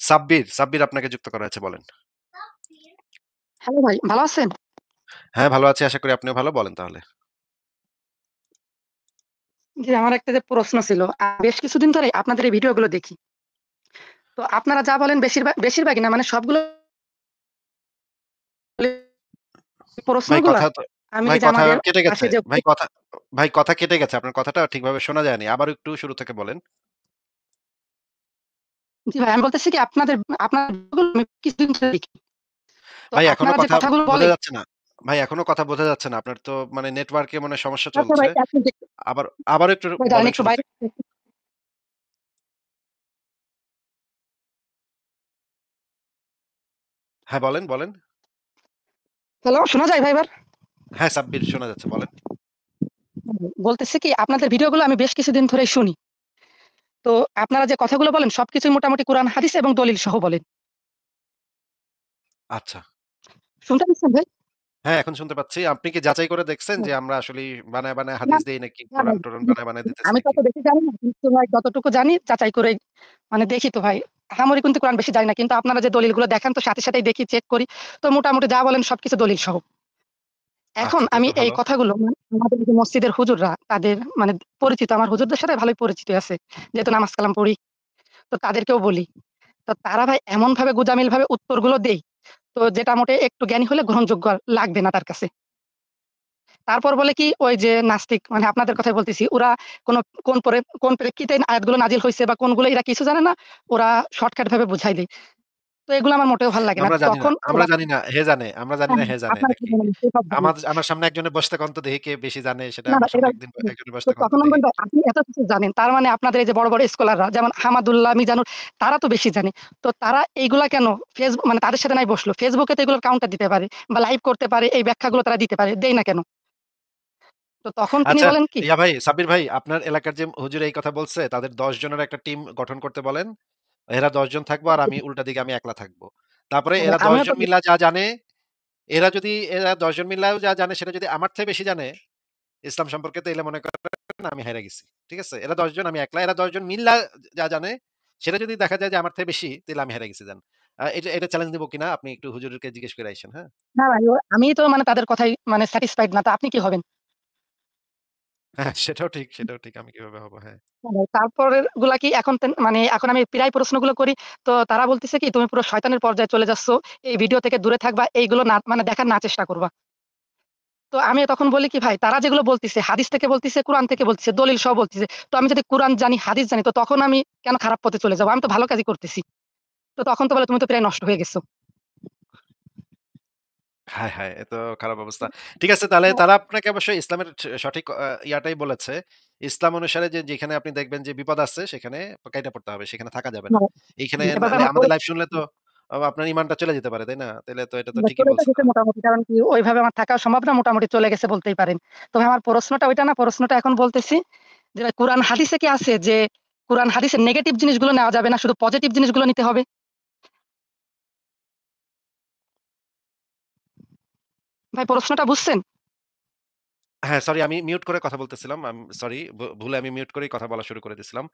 সাব্বির আপনাকে যুক্ত করা হয়েছে বলেন। হ্যালো ভাই, ভালো আছেন? হ্যাঁ, ভালো আছি। আশা করি আপনিও ভালো। বলেন তাহলে। জি, আমার একটা যে প্রশ্ন ছিল। বেশ কিছুদিন ধরেই আপনাদের এই ভিডিওগুলো দেখি। তো আপনারা যা বলেন বেশিরভাগই না মানে সবগুলো ভাই প্রশ্নগুলা কথা তো আমি ভাই এই যে কথা আমাদের কেটে পাশে গেছে। যে ভাই কথা কেটে গেছে। আপনার কথাটা ঠিকভাবে শোনা যায়নি। আবার একটু শুরু থেকে বলেন। জি ভাই আমি বলতেছি কি আপনার ভিডিওগুলো আমি কিছুদিন ধরে দেখি। তো ভাই এখনো আপনারা যে কথা কথাগুলো বোঝা বলেন যাচ্ছে না। ভাই এখনো কথা বোঝা যাচ্ছে না। আপনার তো মানে নেটওয়ার্কে মনে হয় সমস্যা আচ্ছা চলছে। ভাই ১ মিনিট আবার আবার একটু ভাই দাঁড়ান বলেন একটু শুরু বাইরে থেকে। হ্যাঁ, বলেন। হ্যালো শোনা যায় ভাই এবার? হ্যাঁ, সাব্বির শোনা যাচ্ছে বলেন। বলতেছি কি আপনাদের ভিডিওগুলো আমি বেশ কিছুদিন ধরেই শুনি। তো আপনারা যে কথাগুলো বলেন সবকিছুই মোটামুটি কোরআন হাদিস এবং দলিল সহ বলেন। আচ্ছা। শুনতে পাচ্ছেন ভাই? হ্যাঁ, এখন শুনতে পাচ্ছি। আপনি কি যাচাই করে দেখছেন যে আমরা আসলেই বানায় না, হাদিস দেই নাকি না ভাই, কোরআন-টোরান বানায় দিতেছি আমি নাকি? তত বেশি জানি না। কিন্তু ভাই যতটুকু জানি যাচাই করে মানে দেখি তো ভাই। আহামরি কিন্তু কোরআন বেশি জানি না। কিন্তু আপনারা যে দলিলগুলো দেখান তো সাথে সাথেই দেখি, চেক করি। তো মোটামুটি যা বলেন সবকিছু দলিল সহ। এখন আচ্ছা, তাহলে আমি তো এই ভালো। কথাগুলো আমাদের যে মসজিদের হুজুররা তাদের মানে পরিচিত আমার হুজুরদের সাথে ভালোই পরিচিত আছে। যেহেতু নামাজ কালাম পড়ি। তো তাদেরকেও বলি। তো তারা ভাই এমনভাবে গুজামিলভাবে উত্তরগুলো দেই। তো যেটা মোটে একটু জ্ঞানী হলে গ্রহণযোগ্য লাগবে না তার কাছে। তারপর বলে কি ওই যে নাস্তিক মানে আপনাদের কথাই বলতেছি। ওরা কোন কোন প্রেক্ষিতে আয়াতগুলো নাজিল হইছে বা কোনগুলো এরা কিছু জানে না। ওরা শর্টকাট ভাবে বুঝাই দেয়। তো এগুলো আমার মোটেও ভাল লাগে না। তখন আমরা জানি না, হে জানে। আমরা জানি হ্যাঁ, না, হে জানে আপনারা কি নাকি? বলেন সেসব জানি। আমার সামনে একজনের বসতে কন তো দেখি কে বেশি জানে সেটা না, না আমার সামনে এবার একজনের তো বসতে কন তো তখন আমি দেখি। বলব আপনি এত কিছু জানেন। তার মানে আপনাদের এই যে বড় স্কলাররা যেমন হামাদুল্লাহ, মিজানুর তারা তো বেশি জানে। তো তারা এইগুলা কেন মানে তাদের সাথে নাই বসলো। Facebook এ তো এগুলোর কাউন্টার দিতে পারে বা লাইভ করতে পারে। এই ব্যাখ্যাগুলো তারা দিতে পারে। দেয় না কেন? তো তখন তিনি আচ্ছা, বলেন কি ভাই সাব্বির ভাই আপনার এলাকার যে হুজুর এই কথা বলছে তাদের ১০ জনের একটা টিম গঠন করতে বলেন। এরা ১০ জন থাকবো আর আমি উল্টা দিকে আমি একলা থাকবো। তারপরে হ্যাঁ, ভাই, এরা ১০ আমিও তো জন মিল্লা যা জানে, এরা ১০ জন মিল্লাও যা জানে সেটা যদি আমার থেকে বেশি জানে ইসলাম সম্পর্কে তাইলে মনে করেন আমি হেরে গেছি। ঠিক আছে? এরা ১০ জন আমি একলা। এরা ১০ জন মিল্লা যা জানে সেটা যদি দেখা যায় যে আমার থেকে বেশি তাইলে আমি হেরে গেছি যান। এটা চ্যালেঞ্জ নিবো কিনা আপনি একটু হুজুরকে জিজ্ঞেস করে আইসেন, হ্যাঁ? না ভাই আমি তো মানে তাদের কথাই মানে স্যাটিসফাইড না। তো আপনি কি হবেন? হ্যাঁ, সেটাও ঠিক। আমি কিভাবে হব? হ্যাঁ। হ্যাঁ, ভাই তারপরের গুলা কি এখন মানে এখন আমি প্রায় প্রশ্নগুলো করি। তো তারা বলতেছে কি তুমি পুরো শয়তানের পর্যায়ে চলে যাচ্ছ। এই ভিডিও থেকে দূরে থাকবা। এইগুলো না মানে দেখার না চেষ্টা করবা। তো আমি তখন বলি কি ভাই তারা যেগুলো বলতিছে হাদিস থেকে বলতিছে, কুরআন থেকে বলতিছে, দলিল সহ বলতিছে। তো আমি যদি কুরআন জানি, হাদিস জানি তো তখন আমি কেন খারাপ পথে চলে যাবো? আমি তো ভালো কাজই করতেছি। তো তখন তো বলে তুমি তো প্রায় নষ্ট হয়ে গেছো। হায়! এ তো খারাপ অবস্থা। ঠিক আছে তাহলে তারা আপনাকে অবশ্যই ইসলামের সঠিক ইয়াটাই বলেছে। ইসলাম অনুসারে যেখানে আপনি দেখবেন যে বিপদ আছে সেখানে কাইটা পড়তে হবে। সেখানে থাকা যাবে না। এইখানে এবার ভাই আমার আমাদের লাইভ শুনলে তো আপনার ঈমানটা চলে যেতে পারে, তাই না? তাইলে তো এটা তো ঠিকই চলে তো বলছে গেছে তারা। মোটামুটি। কারণ কি ওইভাবে আমার থাকা সম্ভব না। মোটামুটি চলে গেছে বলতেই পারেন। তবে আমার প্রশ্নটা ওইটা না। প্রশ্নটা এখন বলতেছি যে ভাই কোরআন হাদিসে কি আছে যে কোরআন হাদিসের নেগেটিভ জিনিসগুলো নেওয়া যাবে না, শুধু পজিটিভ জিনিসগুলো নিতে হবে? ভাই প্রশ্নটা বুঝছেন? হ্যাঁ, সরি আমি মিউট করে কথা বলতেছিলাম। সরি ভুলে আমি মিউট করেই কথা বলা শুরু করে দিছিলাম।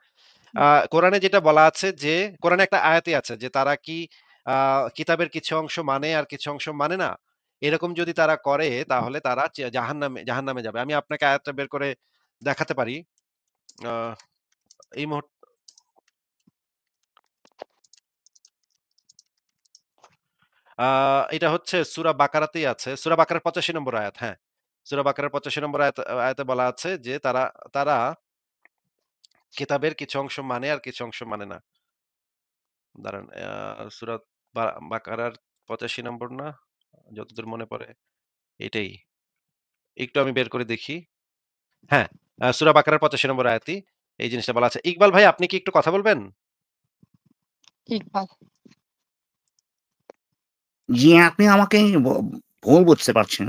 কোরআনে যেটা বলা আছে যে কোরআনে একটা আয়াতই আছে যে তারা কি আ কিতাবের কিছু অংশ মানে আর কিছু অংশ মানে না? এরকম যদি তারা করে তাহলে তারা জাহান্নামে যাবে। আমি আপনাকে আয়াতটা বের করে দেখাতে পারি। আ এই মুহূর্তে আ এটা হচ্ছে সূরা বাকারাতেই আছে। সূরা বাকারার ৮৫ নম্বর আয়াত, হ্যাঁ। সূরা বাকারার ৮৫ নম্বর আয়াতে বলা আছে যে তারা কিতাবের কিছু অংশ মানে আর কিছু অংশ মানে না। দাঁড়ান সূরা বাকারার ৮৫ নম্বর না? যতদূর মনে পড়ে এটাই। একটু আমি বের করে দেখি। হ্যাঁ, সূরা বাকারার ৮৫ নম্বর আয়াতেই এই জিনিসটা বলা আছে। ইকবাল ভাই আপনি কি একটু কথা বলবেন? ইকবাল। জি, আপনি আমাকে ভুল বুঝতে পারছেন।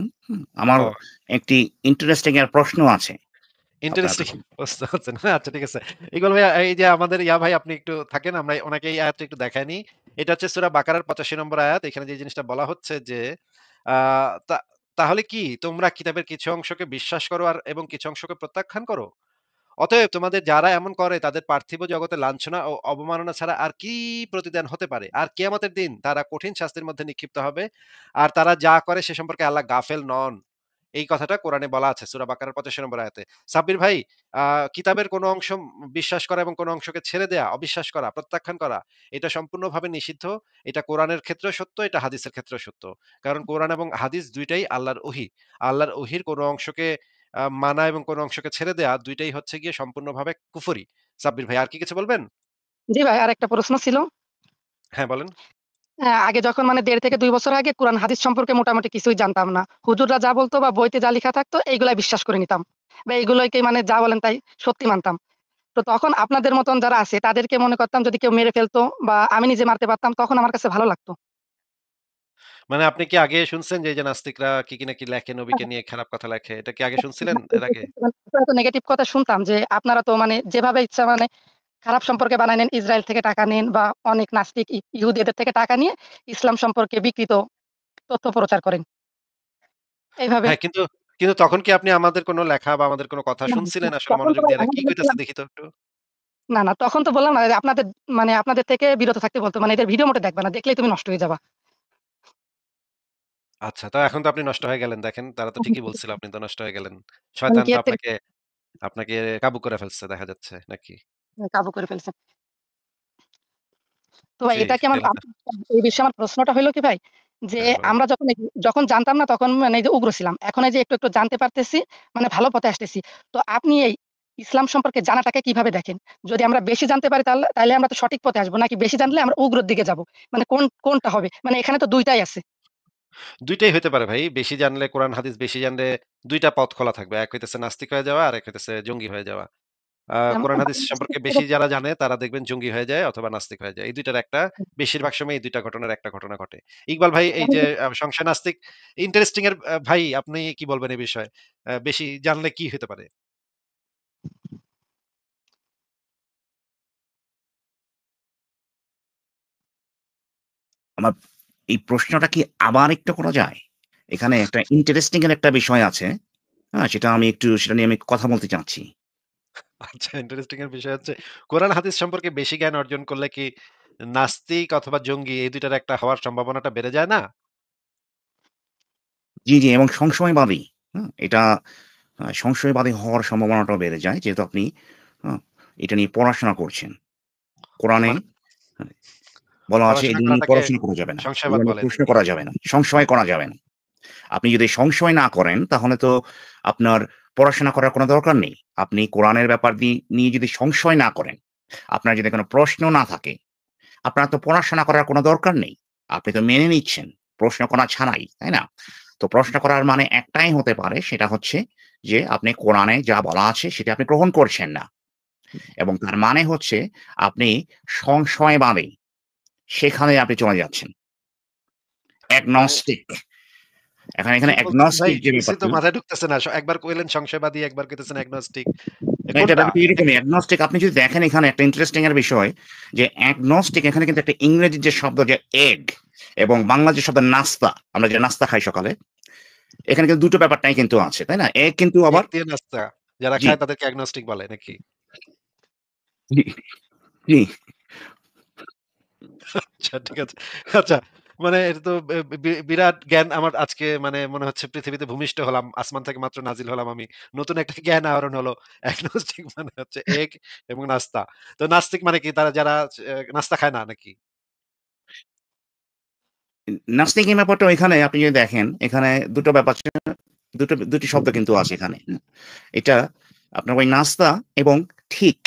আমার ও একটি ইন্টারেস্টিং এর প্রশ্ন আছে আপনার ইন্টারেস্টিং প্রতি। বুঝতে পারছেন। আচ্ছা ঠিক আছে। ইকবাল ভাই এই যে আমাদের ভাই আপনি একটু থাকেন আমরা ওনাকে এই আয়াতটা একটু দেখায় নিই। এটা হচ্ছে সূরা বাকারার ৮৫ নম্বর আয়াত। এখানে যে জিনিসটা বলা হচ্ছে যে আ তা তাহলে কি তোমরা কিতাবের কিছু অংশকে বিশ্বাস করো এবং কিছু অংশকে প্রত্যাখ্যান করো? অতএব তোমাদের যারা এমন করে তাদের পার্থিব জগতে লাঞ্ছনা ও অবমাননা ছাড়া আর কি প্রতিদান হতে পারে? আর কিয়ামতের দিন তারা কঠিন শাস্তির মধ্যে নিক্ষিপ্ত হবে। আর তারা যা করে সে সম্পর্কে আল্লাহ গাফেল নন। এই কথাটা কোরআনে বলা আছে সূরা বাকারার ৮৫ নম্বর আয়াতে। সাব্বির ভাই, আ কিতাবের কোন অংশ বিশ্বাস করা এবং কোন অংশকে ছেড়ে দেয়া, অবিশ্বাস করা, প্রত্যাখ্যান করা এটা সম্পূর্ণভাবে নিষিদ্ধ। এটা কোরআনের ক্ষেত্রেও সত্য, এটা হাদিসের ক্ষেত্রেও সত্য। কারণ কোরআন এবং হাদিস ২ টাই আল্লাহর ওহী। আল্লাহর ওহীর কোন অংশকে মানা এবং কোন অংশকে ছেড়ে দেয়া ২ টাই হচ্ছে গিয়ে সম্পূর্ণভাবে কুফরি। সাব্বির ভাই আর কি কিছু বলবেন? জি ভাই, আরেকটা প্রশ্ন ছিল। হ্যাঁ, বলেন। আগে যখন মানে ১.৫ থেকে ২ বছর আগে কোরআন হাদিস সম্পর্কে মোটামুটি কিছুই জানতাম না। হুজুররা যা বলতো বা বইতে যা লিখা থাকতো এইগুলাই বিশ্বাস করে নিতাম। বা এইগুলোকে মানে যা বলেন তাই সত্যি মানতাম। তো তখন আপনাদের মতন যারা আছে তাদেরকে মনে করতাম যদি কেউ মেরে ফেলতো বা আমি নিজে মারতে পারতাম তখন আমার কাছে ভালো লাগতো। মানে আপনি কি আগে শুনছেন যে এই যে নাস্তিকরা কি নাকি লেখে, নবীকে নিয়ে খারাপ কথা লেখে। এটা কি আগে শুনছিলেন এর আগে? এত নেগেটিভ কথা শুনতাম যে আপনারা তো মানে যেভাবে ইচ্ছা মানে খারাপ সম্পর্কে বানায় নেন, ইসরায়েল থেকে টাকা নেন বা অনেক নাস্তিক ইহুদি এদের থেকে টাকা নিয়ে ইসলাম সম্পর্কে বিকৃত তথ্য প্রচার করেন। এইভাবে হ্যাঁ, কিন্তু কিন্তু তখন কি আপনি আমাদের কোন লেখা বা আমাদের কোন কথা না, শুনছিলেন না, আসলে তখন তো মনোযোগ ভাই দিয়ে? এরা আমি কি কইতেছে বলেছিলাম দেখি তো একটু? না, না তখন তো বললাম না যে আপনাদের মানে আপনাদের থেকে বিরত থাকতে বলতো। মানে এদের ভিডিও মোটে দেখবা না। দেখলেই তুমি নষ্ট হয়ে যাবা। আচ্ছা, তো এখন তো আপনি নষ্ট হয়ে গেলেন। দেখেন তারা তো ঠিকই বলছিল, আপনি তো নষ্ট হয়ে গেলেন। আমি শয়তান কি তো এর থেকে আপনাকে আপনাকে কাবু করে ফেলছে দেখা যাচ্ছে নাকি? কাবু করে ফেলছেন। তো ভাই জি, এটা কি আমার তাইলে তো এই বিষয়ে আমার প্রশ্নটা হইলো কি ভাই, যে হ্যাঁ, বলেন। আমরা যখন জানতাম না তখন মানে এই যে উগ্র ছিলাম। এখন এই যে একটু জানতে পারতেছি, মানে ভালো পথে আসতেছি। তো আপনি এই ইসলাম সম্পর্কে জানাটাকে কিভাবে দেখেন? যদি আমরা বেশি জানতে পারি তাইলে আমরা তো সঠিক পথে আসবো নাকি বেশি জানলে আমরা উগ্রর দিকে যাবো? মানে কোনটা হবে? মানে এখানে তো ২ টাই আছে। ২ টাই হইতে পারে ভাই। বেশি জানলে কোরআন হাদিস বেশি জানলে ২ টা পথ খোলা থাকবে। এক হইতেছে নাস্তিক হয়ে যাওয়া, আরেক হইতেছে জঙ্গি হয়ে যাওয়া। কোরআন হাদিস সম্পর্কে বেশি যারা জানে তারা দেখবেন জঙ্গি হয়ে যায় অথবা নাস্তিক হয়ে যায়। এই ২ টার একটা, বেশিরভাগ সময় এই ২ টা ঘটনার একটা ঘটনা ঘটে। ইকবাল ভাই, এই যে সংশয় নাস্তিক ইন্টারেস্টিং এর ভাই আপনি কি বলবেন এই বিষয়ে? বেশি জানলে কি হতে পারে? আমার এই প্রশ্নটা কি আবার একটু করা যায়? এখানে একটা ইন্টারেস্টিং এর একটা বিষয় আছে। হ্যাঁ? সেটা নিয়ে আমি কথা বলতে চাচ্ছি। আচ্ছা, ইন্টারেস্টিং এর বিষয় হচ্ছে কোরআন হাদিস সম্পর্কে বেশি জ্ঞান অর্জন করলে কি নাস্তিক অথবা জঙ্গি এই ২ টার একটা হওয়ার সম্ভাবনাটা বেড়ে যায় না? জি, জি এবং সংশয়বাদী। এটা সংশয়বাদী হওয়ার সম্ভাবনাটাও বেড়ে যায়। যেহেতু আপনি আ এটা নিয়ে পড়াশোনা করছেন। কোরআনে মানে হ্যাঁ, বলা আছে পড়াশোনা এগুলো নিয়ে করাটাকে পড়াশোনা করা যাবে না। সংশয়বাদ এগুলো নিয়ে বলে প্রশ্ন নাকি? করা যাবে না। সংশয় করা যাবে না। আপনি যদি সংশয় না করেন তাহলে তো আপনার পড়াশোনা করার কোনো দরকার নেই। আপনি কোরআনের ব্যাপার নিয়ে যদি সংশয় না করেন, আপনার যদি কোনো প্রশ্ন না থাকে, আপনার তো পড়াশোনা করার কোনো দরকার নেই। আপনি তো মেনে নিচ্ছেন প্রশ্ন করা ছাড়াই, তাই না? তো প্রশ্ন করার মানে একটাই হতে পারে সেটা হচ্ছে যে আপনি কোরআনে যা বলা আছে সেটা আপনি গ্রহণ করছেন না। এবং তার মানে হচ্ছে আপনি সংশয়বাদী। সেখানে আপনি চলে যাচ্ছেন। মানে agnostic এখানে কি বলতেছেন ভাই? agnostic যে কিছুই তো ব্যাপারটি মাথায় ঢুকতেছে না। একবার কইলেন সংশয়বাদী, একবার কইতেছেন এগনস্টিক। এটা কোনটা? ব্যাপারটা এটা এরকমই কি? agnostic আপনি যদি দেখেন এখানে একটা ইন্টারেস্টিং এর বিষয় যে agnostic এখানে কিন্তু একটা ইংরেজি যে শব্দ যে egg এবং বাংলা যে শব্দ নাস্তা, আমরা যে নাস্তা খাই সকালে, এখানে কিন্তু দুটো ব্যাপারটাই কিন্তু আছে, তাই না? egg কিন্তু এগ আবার দিয়ে নাস্তা। যারা জি, খায় তাদেরকে এগনস্টিক বলে নাকি? জি, জি। আচ্ছা, ঠিক আছে। আচ্ছা, মানে এটা তো বিরাট জ্ঞান আমার আজকে মানে মনে হচ্ছে পৃথিবীতে ভূমিষ্ঠ হলাম। আসমান থেকে মাত্র নাজিল হলাম আমি। নতুন একটা জ্ঞান আহরণ হলো। এগনস্টিক মানে হচ্ছে এগ এবং নাস্তা। তো নাস্তিক মানে কি? তারা যারা নাস্তা খায় না নাকি? নাস্তিকের ব্যাপারটা এখানে আপনি যদি দেখেন, এখানে দুটো ব্যাপার আছে, দুটি শব্দ কিন্তু আছে এখানে। এটা আপনার ওই নাস্তা এবং ঠিক,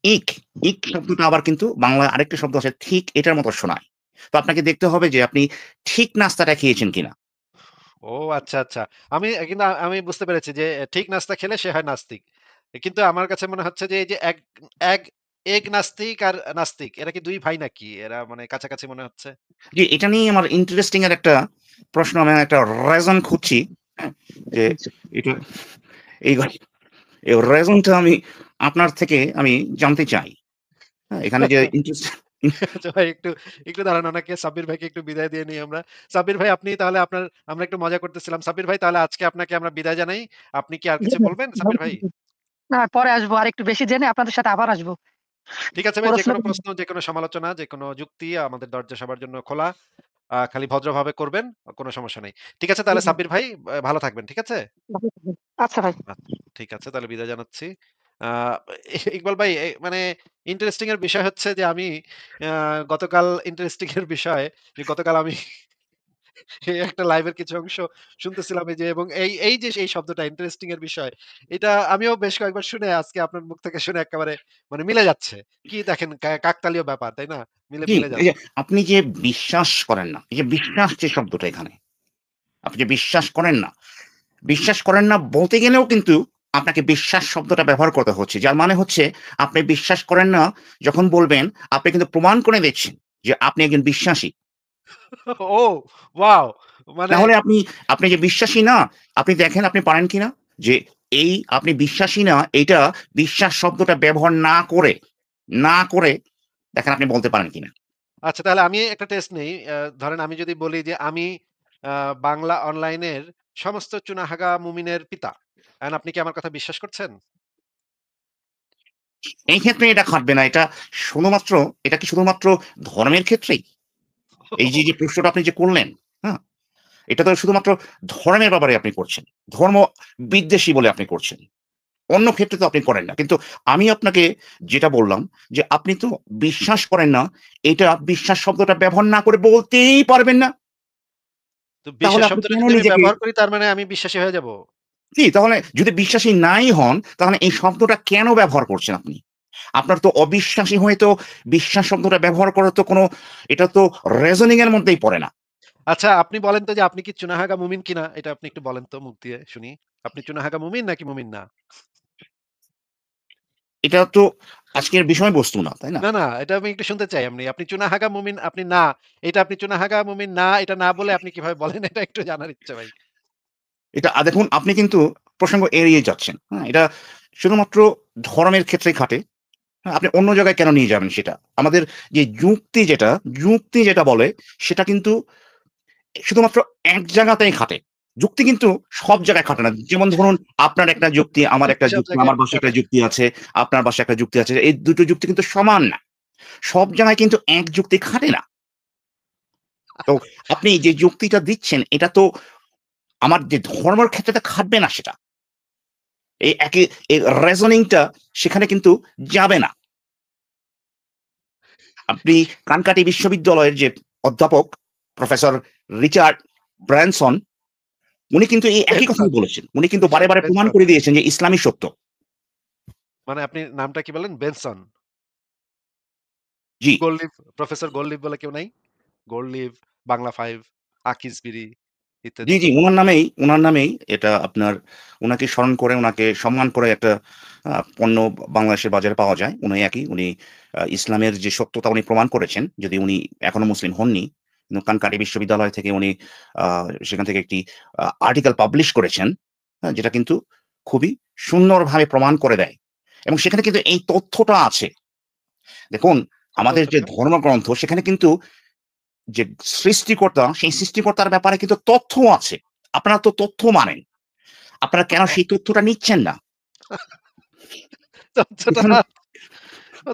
ইক, ইক শব্দটা আবার কিন্তু বাংলায় আরেকটা শব্দ আছে ঠিক এটার মতো শোনায়। তো আপনাকে দেখতে হবে যে আপনি ঠিক নাস্তাটা খেয়েছেন কিনা। ও আচ্ছা, আচ্ছা। কিন্তু আমি বুঝতে পেরেছি যে ঠিক নাস্তা খেলে সে হয় নাস্তিক। কিন্তু আমার কাছে মনে হচ্ছে যে এই যে এগ এগ নাস্তিক আর নাস্তিক এরা কি ২ ভাই নাকি? এরা মানে কাছাকাছি মনে হচ্ছে। জি, এটা নিয়েই আমার ইন্টারেস্টিং এর একটা প্রশ্ন আমি একটা রেজন খুঁজছি। হ্যাঁ? যে এটা এই এই রেজনটা আমি আপনার থেকে আমি জানতে চাই। হ্যাঁ? এখানে যে ইন্টারেস্ট আচ্ছা ভাই, একটু দাঁড়ান, ওনাকে সাব্বির ভাইকে একটু বিদায় দিয়ে নিই আমরা। সাব্বির ভাই, আপনি তাহলে আমরা একটু মজা করতেছিলাম। সাব্বির ভাই, তাহলে আজকে আপনাকে আমরা বিদায় জানাই। আপনি কি আর জি কিছু ভাই, বলবেন ভালো সাব্বির ভাই? থাকবেন। না পরে আসবো। আরেকটু বেশি জেনে আপনাদের সাথে আবার আসবো। ঠিক আছে ভাই, প্রশ্ন যেকোনো করব। প্রশ্ন, যেকোনো সমালোচনা, যেকোনো যুক্তি আমাদের দরজা সবার জন্য খোলা। খালি ভদ্রভাবে করবেন। কোনো সমস্যা নেই। ঠিক আছে জি, তাহলে জি। সাব্বির ভাই ভালো থাকবেন। ঠিক আছে? ভালো থাকবেন। আচ্ছা ভাই। আচ্ছা, ঠিক আছে তাহলে বিদায় জানাচ্ছি। আ ইকবাল ভাই মানে ইন্টারেস্টিং এর বিষয় হচ্ছে যে আমি আ গতকাল ইন্টারেস্টিং এর বিষয় যে গতকাল আমি এই একটা লাইভের কিছু অংশ শুনতেছিলাম এই যে, এবং এই যে এই শব্দটা ইন্টারেস্টিং এর বিষয়, এটা আমিও বেশ কয়েকবার শুনে আজকে আপনার মুখ থেকে শুনে একেবারে মানে মিলে যাচ্ছে। কি দেখেন কাকতালীয় ব্যাপার, তাই না? মিলে জি, মিলে এই যে যাচ্ছে। আপনি যে বিশ্বাস করেন না, এই যে বিশ্বাস যে শব্দটা এখানে, আপনি যে বিশ্বাস করেন না বলতে গেলেও কিন্তু আপনাকে বিশ্বাস শব্দটা ব্যবহার করতে হচ্ছে। যার মানে হচ্ছে আপনি বিশ্বাস করেন না যখন বলবেন, আপনি কিন্তু প্রমাণ করে দিচ্ছেন যে আপনি একজন বিশ্বাসী। ও ওয়াও! মানে তাহলে আপনি যে বিশ্বাসী না, আপনি দেখেন আপনি পারেন কিনা? যে এই আপনি বিশ্বাসী না, এইটা বিশ্বাস শব্দটা ব্যবহার না করে দেখেন আপনি বলতে পারেন কিনা? আচ্ছা তাহলে আমি একটা টেস্ট নেই। ধরেন আমি যদি বলি যে আমি আ বাংলা অনলাইনের সমস্ত চুনাহাগা মুমিনের পিতা। এখন আপনি কি আমার কথা বিশ্বাস করছেন? এই ক্ষেত্রে এটা খাটবে না। এটা কি শুধুমাত্র ধর্মের ক্ষেত্রেই? এই যে প্রশ্নটা আপনি যে করলেন, হ্যাঁ? এটা তো শুধুমাত্র ধর্মের ব্যাপারে আপনি করছেন। ধর্ম বিদ্বেষী বলে আপনি করছেন। অন্য ক্ষেত্রে তো আপনি করেন না। কিন্তু আমি আপনাকে যেটা বললাম যে, আপনি তো বিশ্বাস করেন না, এটা বিশ্বাস শব্দটা ব্যবহার না করে বলতেই পারবেন না। তো তাহলে বিশ্বাস আপনি শব্দটা কেন যদি আমি নিজেকে ব্যবহার করি তার মানে আমি বিশ্বাসী হয়ে যাব? তাহলে যদি বিশ্বাসী নাই হন, তাহলে এই শব্দটা কেন ব্যবহার করছেন আপনি? আপনার তো অবিশ্বাসী হয়ে তো বিশ্বাস শব্দটা ব্যবহার করার তো এটা তো reasoning এর মধ্যেই পড়ে না। আচ্ছা আপনি বলেন তো যে আপনি কি চুনাহাগা মুমিন কিনা? এটা আপনি একটু বলেন তো মুখ দিয়ে শুনি। আপনি চুনাহাগা মুমিন নাকি মুমিন না? এটা তো আজকের বিষয়বস্তু না, তাই না? না, না এটা আমি একটু শুনতে চাই আপনি। আপনি চুনাহাগা মুমিন আপনি না। এটা আপনি চুনাহাগা মুমিন না, এটা না বলে আপনি কিভাবে বলেন এটা একটু জানার ইচ্ছা ভাই। এটা দেখুন আপনি কিন্তু প্রসঙ্গ এড়িয়ে যাচ্ছেন। হ্যাঁ? এটা শুধুমাত্র ধর্মের ক্ষেত্রেই খাটে। হ্যাঁ? আপনি অন্য জায়গায় কেন নিয়ে যাবেন সেটা? আমাদের যে যুক্তি যেটা বলে সেটা কিন্তু শুধুমাত্র এক জায়গাতেই খাটে। যুক্তি কিন্তু সব জায়গায় খাটে না। যেমন ধরুন আপনার একটা যুক্তি, আমার একটা সব যুক্তি, জায়গায় আমার বাসায় খাটে। একটা যুক্তি আছে, আপনার বাসায় একটা যুক্তি আছে। এই ২ টো যুক্তি কিন্তু সমান না। সব জায়গায় কিন্তু এক যুক্তি খাটে না। তো আপনি যে যুক্তিটা দিচ্ছেন এটা তো আমার যে ধর্মের ক্ষেত্রে তো খাটবে না সেটা। এই একই এই reasoning টা সেখানে কিন্তু যাবে না। আপনি কানকাটি বিশ্ববিদ্যালয়ের যে অধ্যাপক প্রফেসর রিচার্ড ব্র্যানসন উনি কিন্তু এই একই বেনসন, কথাই বলেছেন। উনি কিন্তু বারে, রিচার্ড বারে প্রমাণ বেনসন। করে দিয়েছেন যে ইসলামই সত্য। মানে আপনি নামটা কি বললেন? বেনসন। জি, গোল্ডলিভ, প্রফেসর গোল্ডলিভ বলে কেউ নাই? গোল্ডলিভ, বাংলা 5, আকিস বিড়ি জি, ইত্যাদি। জি, উনার নামেই এটা আপনার উনাকে স্মরণ করে উনাকে সম্মান করে একটা পণ্য বাংলাদেশের বাজারে পাওয়া যায়। উনি একই। উনি ইসলামের যে সত্যতা উনি প্রমাণ করেছেন। যদি উনি এখনো মুসলিম হননি। কিন্তু কানকাটি বিশ্ববিদ্যালয় থেকে উনি আ সেখান থেকে একটি আর্টিকেল পাবলিশ করেছেন। যেটা কিন্তু খুবই সুন্দরভাবে প্রমাণ করে দেয়। এবং সেখানে কিন্তু এই তথ্যটা আছে। দেখুন কি আমাদের যে তথ্যটা? ধর্মগ্রন্থ সেখানে কিন্তু যে সৃষ্টিকর্তা, সেই সৃষ্টিকর্তার ব্যাপারে কিন্তু তথ্য আছে। আপনারা তো তথ্য মানেন। আপনারা কেন অ সেই তথ্যটা নিচ্ছেন না? তথ্যটা এখানে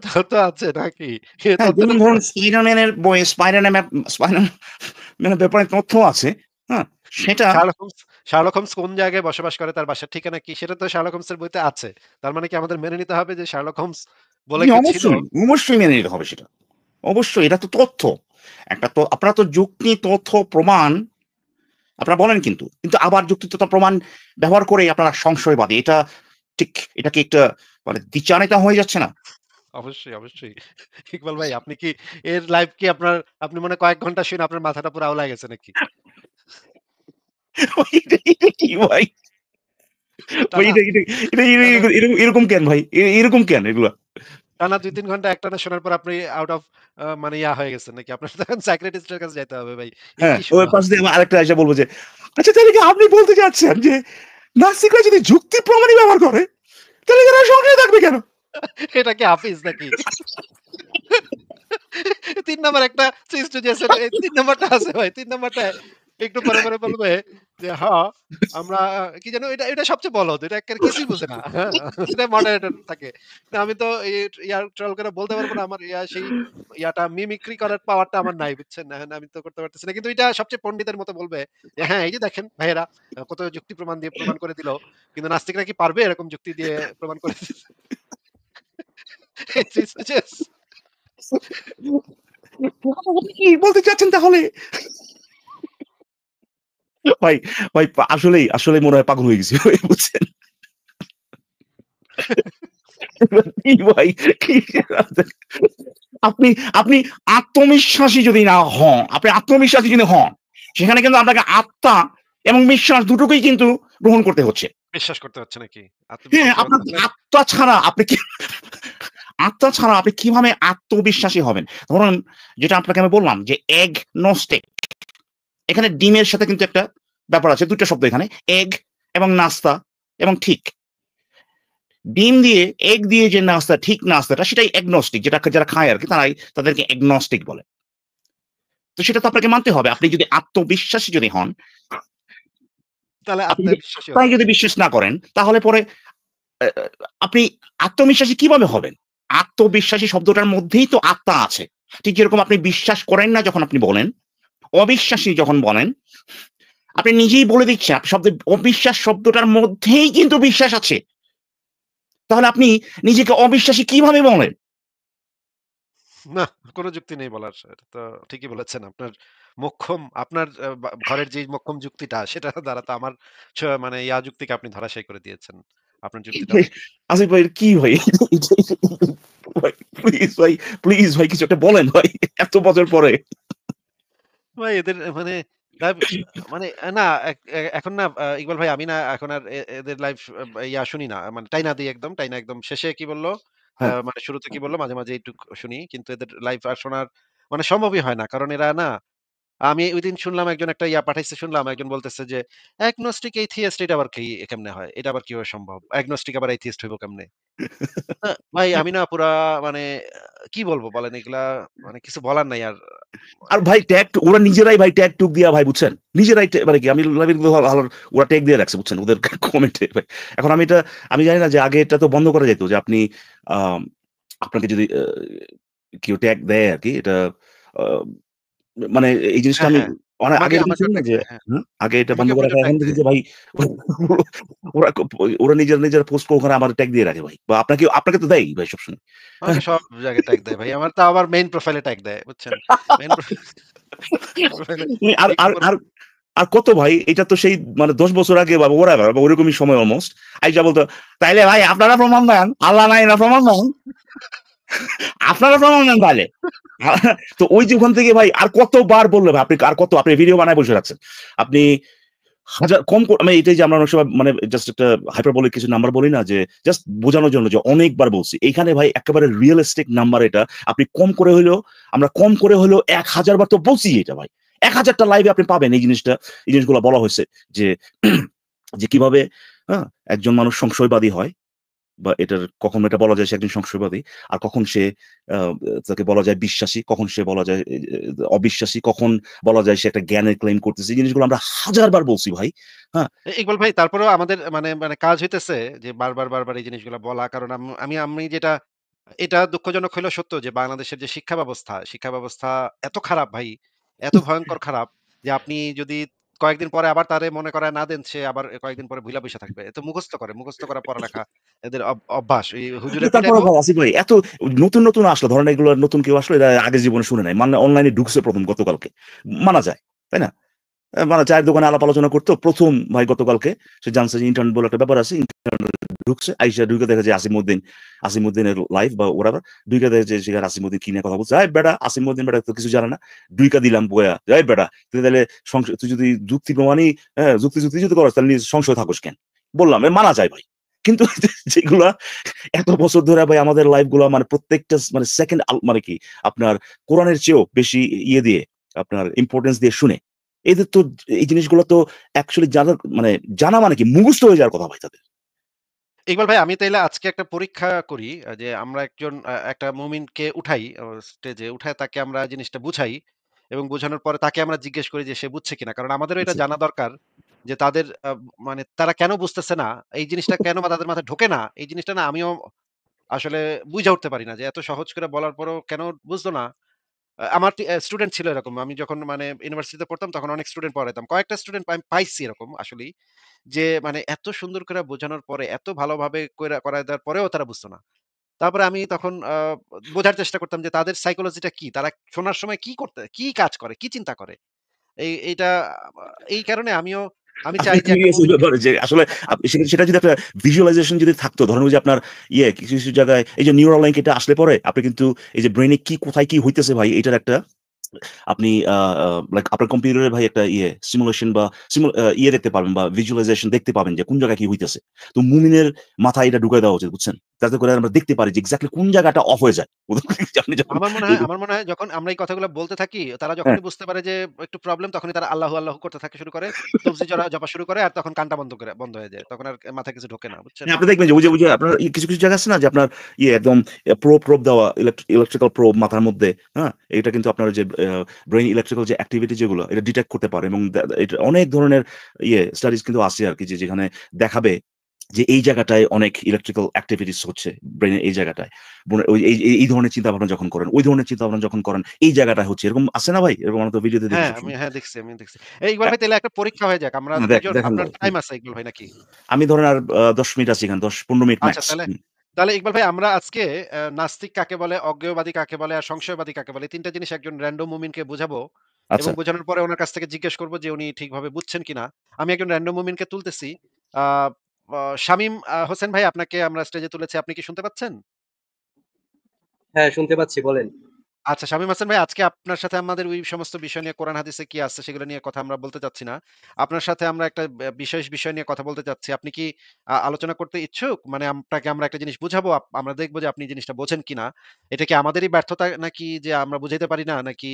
তথ্য আছে নাকি? এ হ্যাঁ, তথ্যটা যেমন ধরুন স্পাইডারম্যানের বইয়ে স্পাইডারম্যানের ব্যাপারে তথ্য আছে। হ্যাঁ? সেটা শার্লক হোমস কোন জায়গায় বসবাস করে, তার বাসার ঠিকানা কি? সেটা তো শার্লক হোমসের বইতে আছে। তার মানে কি আমাদের মেনে নিতে হবে যে শার্লক হোমস বলে জি, কেউ ছিল? অবশ্যই মেনে নিতে হবে সেটা। অবশ্যই এটা তো তথ্য। একটা তো আপনারা তো যুক্তি, তথ্য, প্রমাণ আপনারা বলেন কিন্তু। কিন্তু আবার যুক্তি, তথ্য, প্রমাণ ব্যবহার করে আপনারা সংশয়বাদী। ঠিক এটা কি একটা মানে দ্বিচারিতা হয়ে যাচ্ছে না? অবশ্যই, অবশ্যই। ইকবাল ভাই আপনি কি এর লাইভ কি আপনি মনে হয় কয়েক ঘন্টা শুনে আপনার মাথাটা পুরো আউলায় গেছে নাকি? এটা কি ভাই? ভাই টানা টানা এরকম কেন ভাই? এরকম কেন এগুলা? টানা ২-৩ ঘন্টা একটানা শোনার পর আপনি আউট অফ মানে হয়ে গেছেন নাকি? আপনার তখন সাইকিয়াট্রিস্ট এর কাছে যাইতে হবে ভাই। এ হ্যাঁ, কি ওই শুনলাম? পাশ দিয়ে আমার আরেকটা এসে বলব যে, "আচ্ছা তাহলে কি আপনি বলতে চাচ্ছেন যে নাস্তিকরা যদি যুক্তি প্রমাণই ব্যবহার করে, তাহলে তারা সংসারে থাকবে কেন?" এটা কি হাফিজ নাকি? ৩ নাম্বার একটা সিস্ট যে আছে ৩ নাম্বারটা আছে ভাই। ৩ নাম্বারটায় একটু পরে, পরে বলবে যে, "হ্যাঁ, আমরা" কি যেন এটা এটা সবচেয়ে বলদ। এটা এক্কেবারে কিছুই বুঝে না। হ্যাঁ? এটা মডারেটর থাকে। না আমি তো ট্রল করে বলতে পারব না। আমার সেই মিমিক্রি করার পাওয়ারটা আমার নাই বুঝছেন? এখন আমি তো করতে পারতেছি না। কিন্তু এটা সবচেয়ে পণ্ডিতের মতো বলবে যে, "হ্যাঁ, এই যে দেখেন ভাইয়েরা কত যুক্তি প্রমাণ দিয়ে প্রমাণ করে দিল। কিন্তু নাস্তিকরা কি পারবে এরকম যুক্তি দিয়ে প্রমাণ করে দিতে?" It's just আপনি কি বলতে চাচ্ছেন তাহলে? ভাই, ভাই আসলেই, আসলেই মনে হয় পাগল হয়ে গেছি ভাই বুঝছেন? কি ভাই? কি আপনি আপনি আত্মবিশ্বাসী যদি না হন, আপনি আত্মবিশ্বাসী যদি হন, সেখানে কিন্তু আপনাকে আত্মা এবং বিশ্বাস দুটোকেই কিন্তু গ্রহণ করতে হচ্ছে। বিশ্বাস করতে হচ্ছে নাকি? হ্যাঁ, আত্মবিশ্বাসী হতে আপনার হলে আত্মা ছাড়া আপনি কি আত্মা ছাড়া আপনি কিভাবে আত্মবিশ্বাসী হবেন? ধরুন যেটা আপনাকে আমি বললাম যে agnostic এখানে ডিমের সাথে কিন্তু একটা ব্যাপার আছে। ২ টা শব্দ এখানে। এগ এবং নাস্তা এবং ঠিক। ডিম দিয়ে এগ দিয়ে যে নাস্তা, ঠিক নাস্তাটা সেটাই agnostic যেটা যারা খায় আরকি তাদেরকে agnostic বলে। তো সেটা তো আপনাকে মানতে হবে। আপনি যদি আত্মবিশ্বাসী যদি হন, তাহলে আপনি যদি আত্মবিশ্বাসী হতে আত্মায় যদি হবে। বিশ্বাস না করেন, তাহলে পরে আ আ আপনি আত্মবিশ্বাসী কিভাবে হবেন? আত্মবিশ্বাসী শব্দটার মধ্যেই তো আত্মা আছে। ঠিক যেরকম আপনি বিশ্বাস করেন না যখন আপনি বলেন, অবিশ্বাসী যখন বলেন, আপনি নিজেই বলে দিচ্ছেন অবিশ্বাস শব্দটার মধ্যেই কিন্তু বিশ্বাস আছে। তাহলে আপনি নিজেকে অবিশ্বাসী কিভাবে বলেন? না, কোন যুক্তি নেই বলার। এটা তো ঠিকই বলেছেন। আপনার ঘরের যে মোক্ষম যুক্তিটা সেটা দ্বারা তো আমার মানে যুক্তিকে আপনি ধরাশায়ী করে দিয়েছেন। আপনার যুক্তিটাও ভাই, আসিফ ভাই এটা কি ভাই? ভাই প্লিজ ভাই কিছু একটা বলেন ভাই। এত বছর পরে। ভাই এদের মানে লাইভ মানে না এখন না ইকবাল ভাই আমি না এখন আর এদের লাইভ শুনি না। মানে টাইনা একদম শেষে কি বলল? হ্যাঁ। মানে শুরুতে কি বলল? মাঝে, মাঝে একটু শুনি। কিন্তু এদের লাইভ আর শোনার মানে সম্ভবই হয় না। কারণ এরা না আমি ঐদিন শুনলাম একজন একটা পাঠাইছে শুনলাম একজন বলতেছে যে, "Agnostic atheist এটা আবার কেমনে হয়? এটা আবার কিভাবে সম্ভব? Agnostic আবার atheist হইব কেমনে?" ভাই আমি না পুরা মানে কি বলবো বলেন এগুলা মানে কিছু বলার নাই আর আর মানে ভাই ওরা নিজেরাই ভাই ট্যাগ টুক দিয়া ভাই বুঝছেন? নিজেরাই মানে কি আমি লাইভে কিন্তু ভালো ওরা ট্যাগ দিয়ে রাখছে বুঝছেন? ওদের কমেন্টে ভাই। এখন আমি জানি না যে আগে এটা তো বন্ধ করা যেত যে আপনি আম আপনাকে যদি কেউ ট্যাগ দেয় আরকি এটা আ মানে এই জিনিসটা হ্যাঁ, আমি হ্যাঁ। অনেক আগে এরকম ছিল আমাকেও না ট্যাগ যে দেয়। হ্যাঁ। আগে এটা বন্ধ আমাকেও করে প্রচুর রাখা ট্যাগ এখন দেখি দেয়। যে ভাই ওরা ওরা নিজেরা পোস্ট করে ওখানে আমার ট্যাগ দিয়ে রাখে ভাই। বা আপনাকে তো দেয়ই ভাই সবসময়। আমাকে সব জায়গায় ট্যাগ দেয় ভাই। আমার তো আবার মেইন প্রোফাইলে ট্যাগ দেয়। বুঝছেন? মেইন প্রোফাইলে আর একটু আর পরে আর আর কত ভাই? এটা তো সেই মানে ১০ বছর আগে বা whatever বা ওরকমই সময় অলমোস্ট। আইসা বলতো, "তাইলে ভাই আপনারা প্রমাণ দেন। আল্লাহ নাই না প্রমাণ দেন। আপনারা প্রমাণ দেন তাইলে।" তো ওই যে ওখান থেকে ভাই আর কতবার বললো ভাই আপনি ভিডিও বানায় বসে রাখছেন। আপনি হাজার কম মানে এটাই যে আমরা অনেক সময় মানে জাস্ট একটা হাইপারবলিক কিছু নাম্বার বলি না যে জাস্ট বোঝানোর জন্য যে অনেকবার বলছি। এইখানে ভাই একেবারে রিয়ালিস্টিক নাম্বার এটা। আপনি কম করে হলেও ১,০০০ বার তো বলছি এটা ভাই। ১,০০০ টা লাইভে আপনি পাবেন এই জিনিসটা। এই জিনিসগুলা বলা হইছে যে, যে কিভাবে হ্যাঁ, একজন মানুষ সংশয়বাদী হয়। বা কখন এটা বলা যায় সে একজন সংশয়বাদী। আর কখন সে আ তাকে বলা যায় বিশ্বাসী, কখন সে বলা যায় অবিশ্বাসী, কখন বলা যায় সে একটা জ্ঞানের ক্লেইম করতেছে। এই জিনিসগুলো আমরা হাজার বার বলছি ভাই। হ্যাঁ? ইকবাল ভাই তারপরেও আমাদের মানে মানে কাজ হইতেছে যে বারবার এই জিনিসগুলা বলা। কারণ আমি যেটা এটা দুঃখজনক হইলেও সত্য যে বাংলাদেশের যে শিক্ষা ব্যবস্থা এত খারাপ ভাই, এত ভয়ংকর খারাপ যে আপনি যদি কয়েকদিন পরে আবার তারে মনে করায় না দেন, সে আবার কয়েকদিন পরে ভুইলা বইসা থাকবে। এ তো মুখস্থ করা পড়ালেখা এদের অভ্যাস। এই হুজুরে তারপরে পিটাইবো ভাই আসিফ ভাই নতুন আসলো ধরেন এগুলো নতুন কেউ আসলো এরা আগের জীবনে শুনে নাই। মানে অনলাইনে ঢুকছে ১ম গতকালকে। মানা যায়। তাই না? মানে চায়ের দোকানে আলাপ আলোচনা করতো। ১ম ভাই গতকালকে সে জানছে যে ইন্টারনেট বলে একটা ব্যাপার আছে। ঢুকছে। আইসা ঢুইকা দেখে যে আসিমউদ্দিনের লাইভ বা whatever ঢুইকা দেখে যে সেখানে আসিমউদ্দিন কি নিয়ে কথা বলছে। "এই বেটা আসিমউদ্দিন বেটা তো কিছু জানে না।" ঢুইকা দিলাম বইয়া। "এই বেটা তুই তাইলে তুই যদি যুক্তি প্রমাণই যুক্তি যদি করস তাহলে নিজে সংশয় থাকস কেন?" বললাম মানা যায় ভাই। কিন্তু যেগুলা এত বছর ধরে ভাই আমাদের লাইভ গুলা মানে প্রত্যেকটা মানে সেকেন্ড মানে কি আপনার কোরআনের চেয়েও বেশি দিয়ে আপনার ইম্পোর্টেন্স দিয়ে শুনে। এদের তো এই জিনিসগুলো তো অ্যাকচুয়ালি জানা মানে কি মুখস্থ হয়ে যাওয়ার কথা ভাই তাদের। ইকবাল ভাই আমি তাইলে আজকে একটা পরীক্ষা করি যে আমরা একটা মুমিনকে উঠাই স্টেজে উঠায় তাকে আমরা জিনিসটা বুঝাই এবং বোঝানোর পরে তাকে আমরা জিজ্ঞেস করি যে সে বুঝছে কিনা। কারণ আমাদেরও এটা আচ্ছা। জানা দরকার যে তাদের মানে তারা কেন বুঝতেছে না, এই জিনিসটা কেন বা তাদের মাথায় ঢোকে না, এই জিনিসটা না আমিও আসলে বুইঝা উঠতে পারি না যে এত সহজ করে বলার পরেও কেন বুঝলো না? আমার স্টুডেন্ট ছিল এরকম। আমি যখন মানে ইউনিভার্সিটিতে পড়তাম তখন অনেক স্টুডেন্ট পড়াইতাম। কয়েকটা স্টুডেন্ট আমি পাইছি এরকম আসলেই। যে মানে এত সুন্দর করে বোঝানোর পরে, এত ভালোভাবে করায় দেওয়ার পরেও তারা বুঝত না। তারপরে আমি তখন বোঝার চেষ্টা করতাম যে তাদের সাইকোলজিটা কি? তারা শোনার সময় কি কাজ করে? কি চিন্তা করে? এইটা আ এই কারণে আমি চাই আমি যে একটা কিউরিয়াস এই মুভিকে ব্যাপারে যে আসলে সেটা যদি একটা ভিজুয়ালাইজেশন যদি থাকতো, ধরেন ওই যে আপনার কিছু, কিছু জায়গায় এই যে নিউরাল লিঙ্ক এটা আসলে পরে আপনি কিন্তু এই যে ব্রেইনে কি কোথায় কি হইতেছে ভাই এটার একটা আপনি লাইক আপনার কম্পিউটারে ভাই একটা সিমুলেশন বা দেখতে পারবেন বা ভিজুয়ালাইজেশন দেখতে পাবেন যে কোন জায়গায় কি হইতেছে। তো মুমিনের মাথায় এটা ঢুকায় দেওয়া উচিত, বুঝছেন? যাতে করে আমরা দেখতে পারি যে এক্সাক্টলি কোন জায়গাটা অফ হয়ে যায়। আপনি যখন আমার মনে হয় যখন আমরা এই কথাগুলো বলতে থাকি, তারা হ্যাঁ। যখনই বুঝতে পারে যে একটু প্রবলেম তখনই তারা আল্লাহু, আল্লাহু করতে থাকে শুরু করে। তফসির জপা শুরু করে আর তখন কানটা বন্ধ হয়ে যায়। তখন আর মাথায় কিছু ঢোকে না। বুঝছেন? হ্যাঁ, আপনি দেখবেন যে ওই যে আপনার কিছু, কিছু জায়গা আছে না যে আপনার একদম প্রোব দেওয়া ইলেকট্রিক্যাল প্রোব মাথার মধ্যে, হ্যাঁ? এটা কিন্তু আপনার যে ব্রেইন ইলেকট্রিক্যাল যে অ্যাক্টিভিটি যেগুলো এটা ডিটেক্ট করতে পারে এবং এটা অনেক ধরনের স্টাডিজ কিন্তু আছে আরকি যে যেখানে দেখাবে যে এই জায়গাটায় অনেক ইলেকট্রিক্যাল অ্যাক্টিভিটিস হচ্ছে ব্রেইনের এই জায়গাটায়। ওই এই ধরনের চিন্তাভাবনা যখন করেন, ওই ধরনের চিন্তাভাবনা যখন করেন এই জায়গাটায় হচ্ছে। এরকম আছে না ভাই? এরকম আমরা তো ভিডিওতে দেখি হ্যাঁ, সবসময়। আমি দেখছি। ইকবাল ভাই তাইলে একটা পরীক্ষা হয়ে যাক। আমরা ২ জন দেখেন আপনার ভাই। টাইম আছে ইকবাল ভাই নাকি? আমি ধরেন আর ১০ মিনিট আছি এখানে। ১০-১৫ মিনিট আচ্ছা ম্যাক্স। তাহলে ইকবাল ভাই আমরা আজকে নাস্তিক কাকে বলে, অজ্ঞেয়বাদী কাকে বলে আর সংশয়বাদী কাকে বলে ৩ টা জিনিস একজন র‍্যান্ডম মুমিনকে বুঝাবো এবং আচ্ছা। বোঝানোর পরে উনার কাছ থেকে জিজ্ঞেস করব যে উনি ঠিকভাবে বুঝছেন কিনা। আমি একজন র‍্যান্ডম মুমিনকে তুলতেছি। আ আ শামীম হোসেন ভাই আপনাকে আমরা স্টেজে তুলেছি। আপনি কি শুনতে পাচ্ছেন? হ্যাঁ, শুনতে পাচ্ছি, বলেন। আচ্ছা, শামীম হাসান ভাই আজকে আপনার সাথে আমাদের ওই সমস্ত বিষয় নিয়ে কোরআন হাদিসে কি আছে সেগুলো নিয়ে কথা আমরা বলতে চাচ্ছি না। আপনার সাথে আমরা একটা বিশেষ বিষয় নিয়ে কথা বলতে চাচ্ছি। আপনি কি আলোচনা করতে ইচ্ছুক? মানে আপনাকে আমরা একটা জিনিস বুঝাবো। আমরা দেখব যে আপনি জিনিসটা বোঝেন কিনা। এটা কি আমাদেরই ব্যর্থতা নাকি যে আমরা বুঝাইতে পারি না? নাকি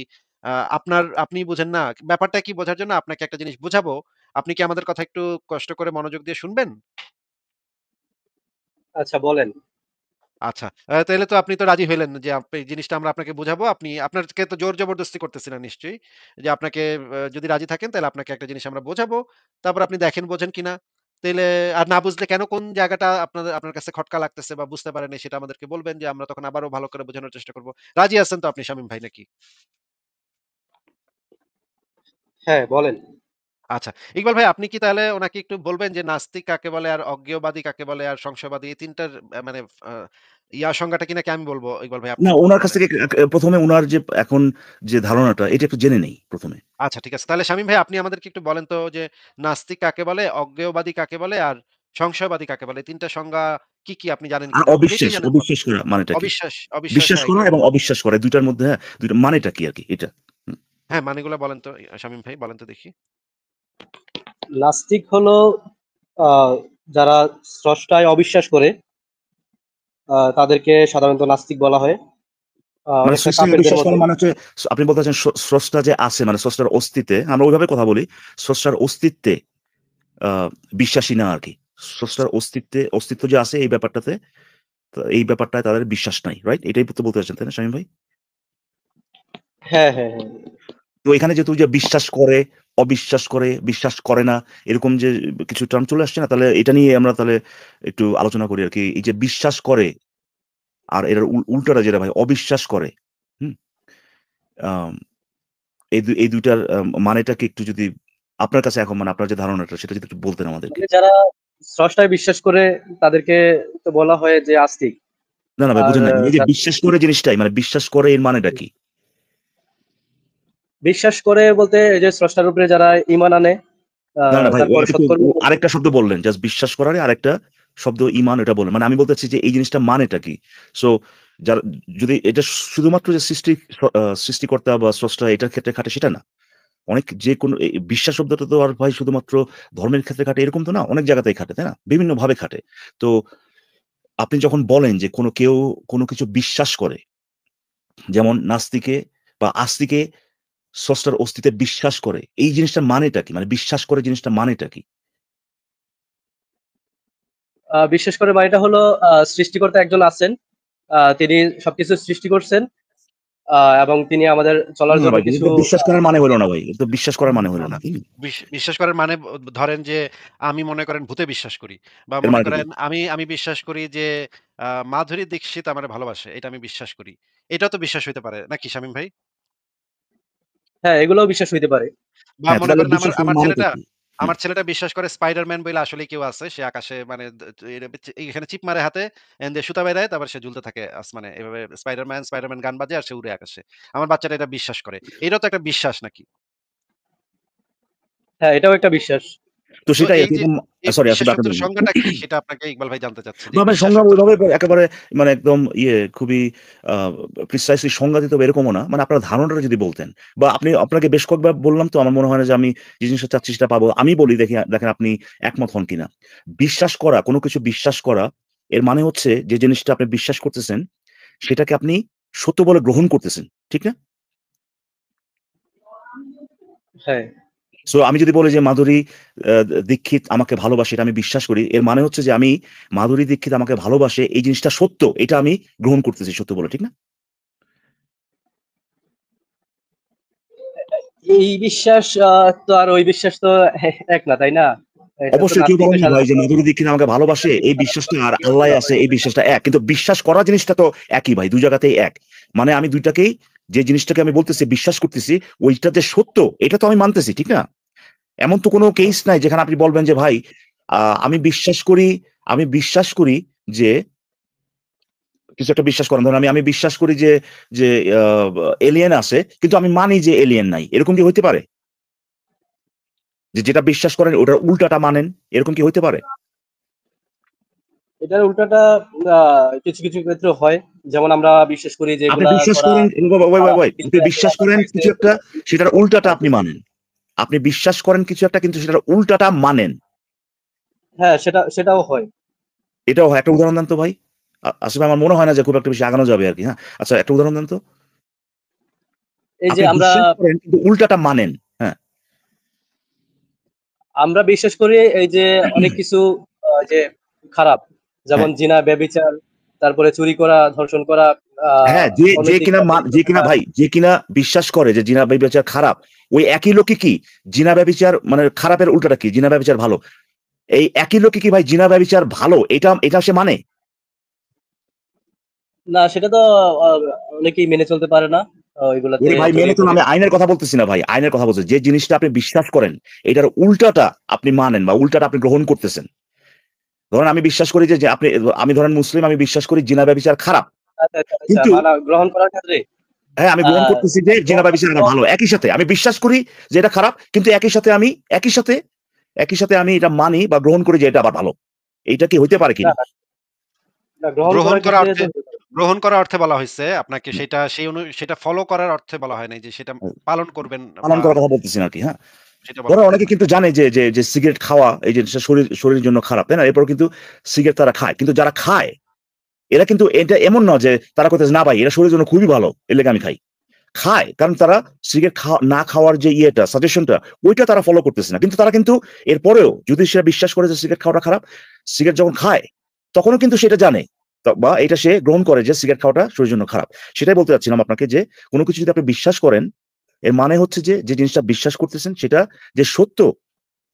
আপনি বুঝেন না? ব্যাপারটা কি বোঝার জন্য আপনাকে একটা জিনিস বুঝাবো। আপনি কি আমাদের কথা একটু কষ্ট করে মনোযোগ দিয়ে শুনবেন? আচ্ছা, বলেন। আচ্ছা। তাইলে তো আপনি তো রাজি হইলেন যে এই জিনিসটা আমরা আপনাকে বুঝাবো। আপনাকে তো জোর জবরদস্তি করতেছি না নিশ্চয়ই। যে আপনাকে যদি রাজি থাকেন তাহলে আপনাকে একটা জিনিস আমরা বোঝাবো। তারপর আপনি দেখেন বোঝেন কিনা। তাইলে আর না বুঝলে কেন কোন জায়গাটা আপনার কাছে খটকা লাগতেছে বা বুঝতে পারেন নাই সেটা আমাদেরকে বলবেন যে আমরা তখন আবারও ভালো করে বোঝানোর চেষ্টা করব। রাজি আছেন তো আপনি শামীম ভাই নাকি? হ্যাঁ, বলেন। আচ্ছা। ইকবাল ভাই আপনি কি তাহলে উনাকে একটু বলবেন যে নাস্তিক কাকে বলে আর অজ্ঞেয়বাদী কাকে বলে আর সংশয়বাদী এই ৩ টার মানে আ সংজ্ঞাটা কি নাকি আমি বলব? ইকবাল ভাই আপনি না, বলুন উনার কাছ মানে। থেকে ১ম এ উনার যে এখন যে ধারণাটা এটা একটু জেনে নেই ১ম এ। আচ্ছা ঠিক আছে। তাহলে শামীম ভাই আপনি আমাদেরকে একটু বলেন তো যে নাস্তিক কাকে বলে, অজ্ঞেয়বাদী কাকে বলে আর সংশয়বাদী কাকে বলে? ৩ টা সংজ্ঞা কি আপনি জানেন আর কিনা? যেটাই অবিশ্বাস, জানেন বলেন। অবিশ্বাস করা মানেটা কি? অবিশ্বাস বিশ্বাস হ্যাঁ, করা এগুলো এবং বলেন। অবিশ্বাস করা ২ টার মধ্যে, হ্যাঁ, ২ টা মানেটা কি আরকি এটা? হুম। হ্যাঁ, মানেগুলা বলেন তো শামীম ভাই বলেন তো দেখি। নাস্তিক হলো আ যারা স্রষ্টায় অবিশ্বাস করে, তাদেরকে সাধারণত নাস্তিক বলা হয়। মানে অনেকটা সৃষ্টিতে কাফেরদের বিশ্বাস মতো। করা মানে হচ্ছে আপনি বলতে চাচ্ছেন স্রষ্টা যে আছে মানে স্রষ্টার অস্তিত্বে আমরা ওইভাবে কথা বলি। স্রষ্টার অস্তিত্বে আ বিশ্বাসী না আরকি। স্রষ্টার অস্তিত্ব যে আছে এই ব্যাপারটাতে এই ব্যাপারটায় তাদের বিশ্বাস নাই। রাইট? এটাই তো বলতে চাচ্ছেন, তাই না শামীম ভাই? হ্যাঁ, হ্যাঁ, হ্যাঁ। তো এখানে যেহেতু যে বিশ্বাস করে, অবিশ্বাস করে, বিশ্বাস করে না এরকম যে কিছু টার্ম চলে আসছে না? তাহলে এটা নিয়ে আমরা তাহলে একটু আলোচনা করি আরকি। এই যে বিশ্বাস করে আর এটার উল্টাটা যেটা ভাই অবিশ্বাস করে, হুম? আম এই ২ টার মানেটা কি একটু যদি আপনার কাছে এখন মানে আপনার যে ধারণাটা সেটা যদি একটু বলতেন আমাদেরকে। মানে যারা স্রষ্টায় বিশ্বাস করে তাদেরকে তো বলা হয় যে আস্তিক। না, না ভাই আর বুঝেন নাই। এই যে যারা বিশ্বাস করে জিনিসটাই মানে বিশ্বাস করে এর মানেটা কি? বিশ্বাস করে বলতে এই যে স্রষ্টার উপরে যারা ঈমান আনে, না, না ভাই তারপর ওটা একটু সৎকর্ম আরেকটা শব্দ বললেন। জাস্ট বিশ্বাস করারই আরেকটা শব্দ ঈমান এটা বললেন। মানে আমি বলতে চাচ্ছি যে এই জিনিসটা মানেটা কি? সো যারা যদি এটা শুধুমাত্র যে সৃষ্টিকর্তা বা স্রষ্টা এটার ক্ষেত্রে খাটে সেটা না। অনেক যেকোনো বিশ্বাস শব্দটা তো আর ভাই শুধুমাত্র ধর্মের ক্ষেত্রে খাটে এরকম তো না। অনেক জায়গাতেই খাটে, তাই না? বিভিন্নভাবে খাটে। তো আপনি যখন বলেন যে কেউ কোনো কিছু বিশ্বাস করে, যেমন নাস্তিকে বা আস্তিকে স্রষ্টার অস্তিত্বে বিশ্বাস করে। এই জিনিসটার মানেটা কি? মানে বিশ্বাস করে জিনিসটার মানেটা কি? বিশ্বাস করে বা এটা হলো সৃষ্টিকর্তা একজন আছেন। তিনি সবকিছু সৃষ্টি করছেন। এবং তিনি আমাদের চলার না জন্য ভাই, কিছু এটা বিশ্বাস করার মানে হলো না ভাই। এটা তো বিশ্বাস করার মানে হলো না। কি? বিশ্বাস করার মানে ধরেন যে আমি মনে করেন ভূতে বিশ্বাস করি বা এর মনে মানেটা কি? করেন আমি বিশ্বাস করি যে মাধুরী দীক্ষিত আমারে ভালোবাসে। এটা আমি বিশ্বাস করি। এটাও তো বিশ্বাস হইতে পারে নাকি শামীম ভাই? হ্যাঁ, এগুলোও বিশ্বাস হইতে পারে। বা হ্যাঁ, তো মনে তাহলে করেন আমার বিশ্বাস করার আমার মানেটা ছেলেটা কি? হ্যাঁ। আমার ছেলেটা বিশ্বাস করে স্পাইডারম্যান বইলা আসলেই কেউ আছে। সে আকাশে মানে এখানে চিপ মারে হাতে, এখান দিয়ে সুতা বের হয়, তারপর সে ঝুলতে থাকে আসমানে। এভাবে স্পাইডারম্যান গান বাজে আর সে উড়ে আকাশে। আমার বাচ্চাটা এটা বিশ্বাস করে। এটাও তো একটা বিশ্বাস নাকি? হ্যাঁ, এটাও একটা বিশ্বাস। তো তো সেটাই এই যে এরকম এই সরি বিশ্বাস আসলে আপনি শব্দের বলুন। সংজ্ঞাটা কি? সেটা আপনাকে ইকবাল ভাই জানতে চাচ্ছে যে না এই ভাই, বিশ্বাস সংজ্ঞা শব্দের ওইভাবে একেবারে মানে একদম খুবই আ প্রিসাইসলি সংজ্ঞা দিতে হবে এরকমও না। মানে আপনার ধারণাটা যদি বলতেন বা আপনাকে বেশ কয়েকবার বললাম তো আমার মনে হয় না যে আমি যে জিনিসটা চাচ্ছি সেটা পাবো। আমি বলি দেখেন আপনি একমত হন কিনা। বিশ্বাস করা, কোনো কিছু বিশ্বাস করা এর মানে হচ্ছে যে জিনিসটা আপনি বিশ্বাস করতেছেন সেটাকে আপনি সত্য বলে গ্রহণ করতেছেন। ঠিক না? হ্যাঁ, সো আমি যদি বলি যে মাধুরী আ দীক্ষিত আমাকে ভালোবাসে এটা আমি বিশ্বাস করি। এর মানে হচ্ছে যে আমি মাধুরী দীক্ষিত আমাকে ভালোবাসে এই জিনিসটা সত্য। এটা আমি গ্রহণ করতেছি সত্য বলে। ঠিক না? এই বিশ্বাস তো আর ওই বিশ্বাস তো এক না, তাই না? এটা তো অবশ্যই কেউ বলে নাস্তিকরা না ভাই যে সাধারণত মাধুরী দীক্ষিত আমাকে ভালোবাসে এই বিশ্বাসটা আর আল্লাহ আছে এই বিশ্বাসটা এক। কিন্তু বিশ্বাস করা জিনিসটা তো একই ভাই। ২ জায়গাতেই এক। মানে আমি ২ টাকেই যে জিনিসটাকে আমি বলতেছি বিশ্বাস করতেছি ওইটা যে সত্য এটা তো আমি মানতেছি। ঠিক না? এমন তো কোনো কেস নাই যেখানে আপনি বলবেন যে ভাই আ আমি বিশ্বাস করি আমি বিশ্বাস করি যে কিছু একটা বিশ্বাস করেন। ধরেন আমি বিশ্বাস করি যে আ এলিয়েন আছে কিন্তু আমি মানি যে এলিয়েন নাই। এরকম কি হইতে পারে? যে যেটা বিশ্বাস করেন ওটার উল্টাটা মানেন। এরকম কি হইতে পারে? এটার উল্টাটা আ কিছু ক্ষেত্রে হয়। যেমন আমরা বিশ্বাস করি যে আপনি এগুলা বিশ্বাস করা করেন ওয়েট। কিন্তু আপনি একে বিশ্বাস আল্লাহর করেন চাইতে কিছু একটা সেটার উল্টাটা আপনি চাইতেছে। মানেন। আপনি বিশ্বাস করেন কিছু একটা কিন্তু সেটার উল্টাটা মানেন। হ্যাঁ, সেটাও হয়। এটাও হয়। একটা উদাহরণ দেন তো ভাই। আসলে আমার মনে হয় না যে খুব একটা বেশি আগানো যাবে আরকি। হ্যাঁ? আচ্ছা একটা উদাহরণ দেন তো। এই যে আপনি আমরা বিশ্বাস করেন কিন্তু উল্টাটা মানেন। হ্যাঁ। আমরা বিশ্বাস করি এই যে অনেক কিছু যে খারাপ। হ্যাঁ। যেমন জিনা, ব্যভিচার, তারপরে চুরি করা, ধর্ষণ করা, আ হ্যাঁ, যে অনৈতিক কিনা কাজে লিপ্ত যে কিনা থাকা। ভাই, যে কিনা বিশ্বাস করে যে জিনা ব্যভিচার খারাপ, ওই একই লোকই কি জিনা ব্যভিচার মানে খারাপের উল্টাটা কি? জিনা ব্যভিচার ভালো। এই একই লোকই কি ভাই জিনা ব্যভিচার ভালো এটা সে মানে? না, সেটা তো আ অনেকেই মেনে চলতে পারে না। এগুলাতে ওরে ভাই মেনে জড়িয়ে চলুন পড়ে। আমি আইনের কথা বলতেছি না ভাই। আইনের কথা বলছি। যে জিনিসটা আপনি বিশ্বাস করেন, এটার উল্টাটা আপনি মানেন বা উল্টাটা আপনি গ্রহণ করতেছেন। ধরেন আমি বিশ্বাস করি যে আমি ধরেন মুসলিম আমি বিশ্বাস করি জিনা ব্যভিচার খারাপ। আচ্ছা, কিন্তু মানা গ্রহণ করার ক্ষেত্রে হ্যাঁ, আমি আ গ্রহণ করতেছি যে জিনা গ্রহণ ব্যভিচার গ্রহণ ভালো। একই সাথে আমি বিশ্বাস করি যে এটা খারাপ কিন্তু একই সাথে আমি এটা মানি বা গ্রহণ করি যে এটা আবার ভালো। এইটা কি হইতে পারে না, কিনা? না, না, গ্রহণ গ্রহণ করার করা ক্ষেত্রে অর্থে তো হতে পারে। গ্রহণ করার অর্থে বলা হইছে আপনাকে সেটা ফলো করার অর্থে বলা হয় নাই যে সেটা পালন করবেন পালন বা করার কথা বলতেছি না আরকি, হ্যাঁ? সেটা বলা ধরেন হইছে অনেকে না। কিন্তু জানে যে সিগারেট খাওয়া এই জিনিসটা শরীরের জন্য খারাপ, তাই না? এরপরেও কিন্তু সিগারেট তারা খায়। কিন্তু যারা খায় এরা কিন্তু এটা এমন না যে তারা কইতেছে, "না ভাই এটা শরীরের জন্য খুবই ভালো। এর লেগে আমি খাই।" খায়। কারণ তারা সিগারেট না খাওয়ার যে সাজেশনটা ওইটা তারা ফলো করতেছে না। কিন্তু তারা কিন্তু এরপরেও যদি সে বিশ্বাস করে যে সিগারেট খাওয়াটা খারাপ, সিগারেট যখন খায় তখনও কিন্তু সেটা জানে। বা এটা সে গ্রহণ করে যে সিগারেট খাওয়াটা শরীরের জন্য খারাপ। সেটাই বলতে চাচ্ছিলাম আপনাকে যে কোন কিছু যদি আপনি বিশ্বাস করেন, এর মানে হচ্ছে যে জিনিসটা বিশ্বাস করতেছেন সেটা যে সত্য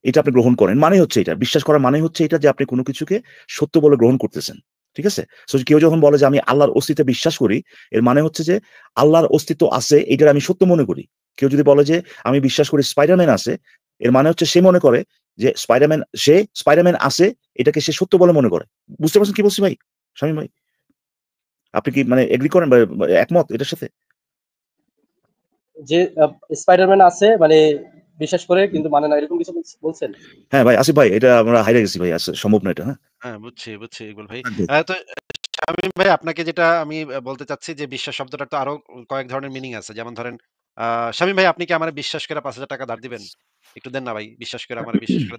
এটা আপনি গ্রহণ করেন। মানে হচ্ছে এটা। বিশ্বাস করার মানে হচ্ছে এটা যে আপনি কোন কিছুকে সত্য বলে গ্রহণ করতেছেন। ঠিক আছে? সো কেউ যখন বলে যে আমি আল্লাহর অস্তিত্বে বিশ্বাস করি, এর মানে হচ্ছে যে আল্লাহর অস্তিত্ব আছে এটার আমি সত্য মনে করি। কেউ যদি বলে যে আমি বিশ্বাস করি স্পাইডারম্যান আছে, এর মানে হচ্ছে সে মনে করে যে স্পাইডারম্যান আছে এটাকে সে সত্য বলে মনে করে। বুঝতে পারছেন কি বলছি ভাই? শামীম ভাই? আপনি কি মানে এগ্রি করেন বা একমত এটার সাথে? যে স্পাইডারম্যান আছে মানে বিশ্বাস করে কিন্তু মানে না, এরকম কিছু বলছেন? হ্যাঁ ভাই, আসিফ ভাই এটা আমরা হাইরা গেছি ভাই। সম্ভব না এটা, হ্যাঁ? হ্যাঁ, বুঝছি ইকবাল ভাই। থাকবে। তো শামীম ভাই আপনাকে যেটা আমি বলতে চাচ্ছি যে বিশ্বাস শব্দটার তো আরো কয়েক ধরনের মিনিং আছে। যেমন ধরেন আ শামীম ভাই আপনি কি আমারে বিশ্বাস করে ৳৫,০০০ ধার দিবেন? একটু দেন না ভাই। বিশ্বাস করে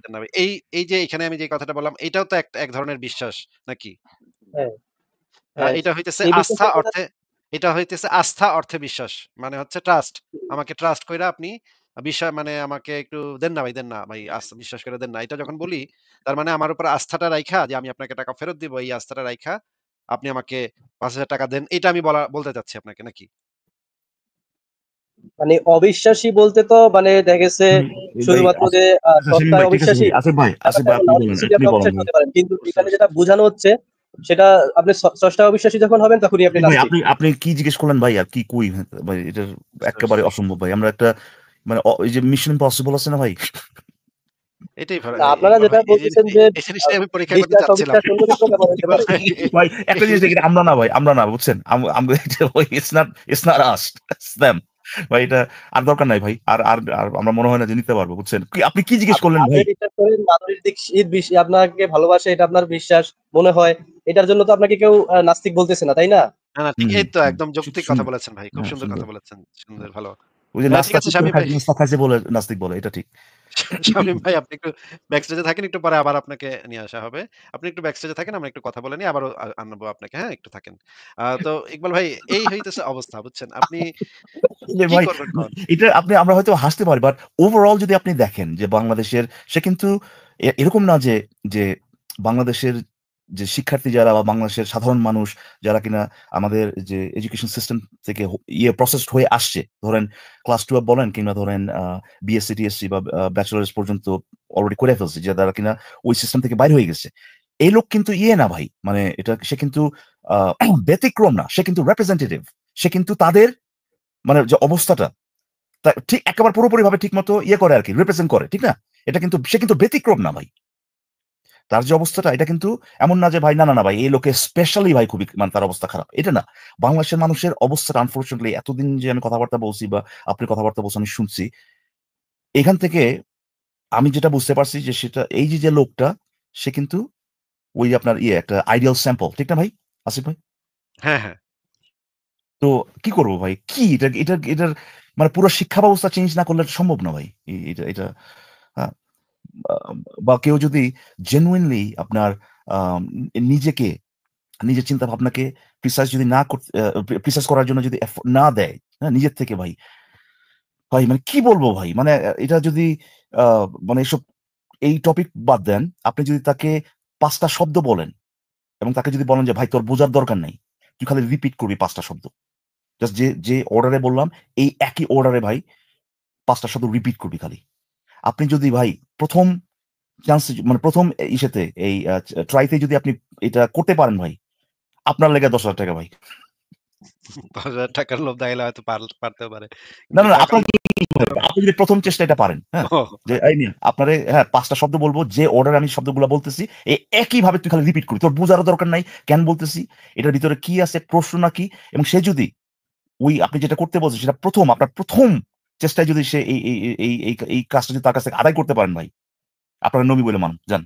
দেন না ভাই। এই যে এখানে আমি যে কথাটা বললাম এটাও তো এক ধরনের বিশ্বাস নাকি? হ্যাঁ, হ্যাঁ। এটা হইতেছে এই আস্থা বিশ্বাসের কথা অর্থে এটা হইতেছে আস্থা অর্থে বিশ্বাস। মানে হচ্ছে ট্রাস্ট। আমাকে ট্রাস্ট কইরা আপনি মানে আমাকে একটু দেন না ভাই বিশ্বাস করে দেন না। এটা যখন বলি তার মানে আমার উপর আস্থাটা রাইখা যে আমি আপনাকে টাকা ফেরত দিব এই আস্থাটা রাইখা আপনি আমাকে ৳৫,০০০ দেন। এটা আমি বলতে চাচ্ছি আপনাকে নাকি? মানে অবিশ্বাসী বলতে তো মানে দেখা গেছে ভাই ভাই শুধুমাত্র যে আচ্ছা সেলিম স্রষ্টায় ভাই ঠিক আছে অবিশ্বাসী ভাই আসিফ ভাই ব্যাপারটা এমন না, আপনি বলেন অনেক কিছুতে আপনি বলেন অবিশ্বাস ভাই। হতে পারেন, কিন্তু বুঝতে এখানে পারছি। যেটা বোঝানো হচ্ছে সেটা আপনি স্রষ্টায় অবিশ্বাসী যখন হবেন তখনই আপনি ভাই নাস্তিক। আপনি কি জিজ্ঞেস করলেন ভাই আর কি কই ভাই এটা বুঝতে একেবারে পারছি। অসম্ভব ভাই আমরা একটা মানে এই যে মিশন ইম্পসিবল আছে না ভাই এটাই না, আপনারা ইকবাল যেটা ভাই, বলতেছেন যে এই জিনিসটাই আমি পরীক্ষা করতে বিশ্বাস চাচ্ছিলাম। অবিশ্বাস অন্য কিছু ব্যাপার হতে ইকবাল পারে। ভাই ভাই একটা জিনিস দেখি আমরা না বুঝছেন আমরা ইটস নট আস দেম ভাই এটা আর দরকার নাই ভাই আর আমরা মনে হয় না যে নিতে পারবো বুঝছেন আপনি কি জিজ্ঞেস করলেন আপনি ভাই বিশ্বাস করেন মাধুরীর দীক্ষিত আপনাকে ভালোবাসে, এটা আপনার বিশ্বাস মনে হয়, এটার জন্য তো আপনাকে কেউ নাস্তিক বলতেছে না, তাই না? না, না, ঠিক হুম এই তো হুম একদম যৌক্তিক কথা সুন্দর বলেছেন ভাই। খুব হ্যাঁ সুন্দর সুন্দর কথা বলেছেন। সুন্দর ভালো। ওই যে ঠিক নাস্তা আছে কুকুর শামীম ভাই। খাইছে নাস্তা খাইছে বলে নাস্তিক বলে এটা ঠিক শামীম ভাই আপনি একটু ব্যাক স্টেজে থাকেন, একটু পরে আবার আপনাকে নিয়ে আসা হবে। আপনি একটু ব্যাক স্টেজে থাকেন, আমরা একটু কথা বলে নিই, আবারও আনবো আপনাকে, হ্যাঁ? একটু থাকেন। তো ইকবাল ভাই এই হইতেছে অবস্থা বুঝছেন? আপনি যে কি ভাই করবেন কন? এটা আমরা হয়তো হাসতে পারি বাট ওভারঅল যদি আপনি দেখেন যে বাংলাদেশের সে কিন্তু এরকম না যে যে বাংলাদেশের যে শিক্ষার্থী যারা বা বাংলাদেশের সাধারণ মানুষ যারা কিনা আমাদের যে এডুকেশন সিস্টেম থেকে প্রসেসড হয়ে আসছে ধরেন ক্লাস 12 বলেন কিংবা ধরেন বিএসসি টিএসসি বা ব্যাচেলার্স পর্যন্ত অলরেডি করে ফেলছে যে তারা কিনা ওই সিস্টেম থেকে বাইরে হয়ে গেছে এই লোক কিন্তু না ভাই মানে এটা সে কিন্তু ব্যতিক্রম না সে কিন্তু রিপ্রেজেন্টেটিভ সে কিন্তু তাদের মানে যে অবস্থাটা ঠিক একেবারে পুরোপুরিভাবে ঠিকমতো করে আরকি, রিপ্রেজেন্ট করে। ঠিক না? এটা কিন্তু সে কিন্তু ব্যতিক্রম না ভাই। তার যে অবস্থাটা এটা কিন্তু এমন না যে ভাই না ভাই এই লোকে স্পেশালি ভাই খুবই মানে তার অবস্থা খারাপ। এটা না। বাংলাদেশের মানুষের অবস্থাটা আনফরচুনেটলি এতদিন যে আমি কথাবার্তা বলছি বা আপনি কথাবার্তা বলছেন আমি শুনছি। এখান থেকে আমি যেটা বুঝতে পারছি যে সেটা এই যে লোকটা সে কিন্তু ওই আপনার একটা আইডিয়াল স্যাম্পল। ঠিক না ভাই? আসিফ ভাই? হ্যাঁ, হ্যাঁ। তো কি করব ভাই? কি এটার মানে পুরো শিক্ষা ব্যবস্থা চেঞ্জ না করলে সম্ভব না ভাই। এটা আ বা বা কেউ যদি জেনুইনলি আপনার আম নিজেকে নিজের চিন্তা ভাবনাকে প্রিসাইজ যদি না করতে প্রিসাইজ করার জন্য যদি না দেয়, হ্যাঁ? নিজের থেকে ভাই, ভাই মানে কি বলবো ভাই? মানে এটা যদি আ মানে এই টপিক বাদ দেন। আপনি যদি তাকে ৫ টা শব্দ বলেন এবং তাকে যদি বলেন যে, "ভাই তোর বোঝার দরকার নাই। তুই খালি রিপিট করবি ৫ টা শব্দ।" জাস্ট যে অর্ডারে বললাম এই একই অর্ডারে ভাই ৫ টা শব্দ রিপিট করবি খালি। আপনি যদি ভাই ১ম চান্স মানে ১ম ইসেতে এই ট্রাই তে যদি আপনি এটা করতে পারেন ভাই, আপনার লেগে ৳১০,০০০ ভাই। ৳১০,০০০ লোভ দেখাইলে হয়তো পারতেও পারে। না, কিন্তু না, টাকার আপনার লোভ আপনি যদি ১ম চেষ্টায় এটা পারেন, হ্যাঁ? ও যে এই মিয়া আপনারে হ্যাঁ ৫ টা শব্দ বলব, যে অর্ডারে আমি শব্দগুলা বলতেছি, একইভাবে তুই খালি রিপিট করবি। তোর বুঝারও দরকার নাই কেন বলতেছি, এটার ভিতরে কি আছে, প্রশ্নটা কি এবং সে যদি ওই আপনি যেটা করতে বলছেন সেটা আপনার ১ম চেষ্টায় যদি সে এই কাজটা যদি তার কাছ থেকে আদায় করতে পারেন ভাই, আপনারা নবী বলে মানুন। যান।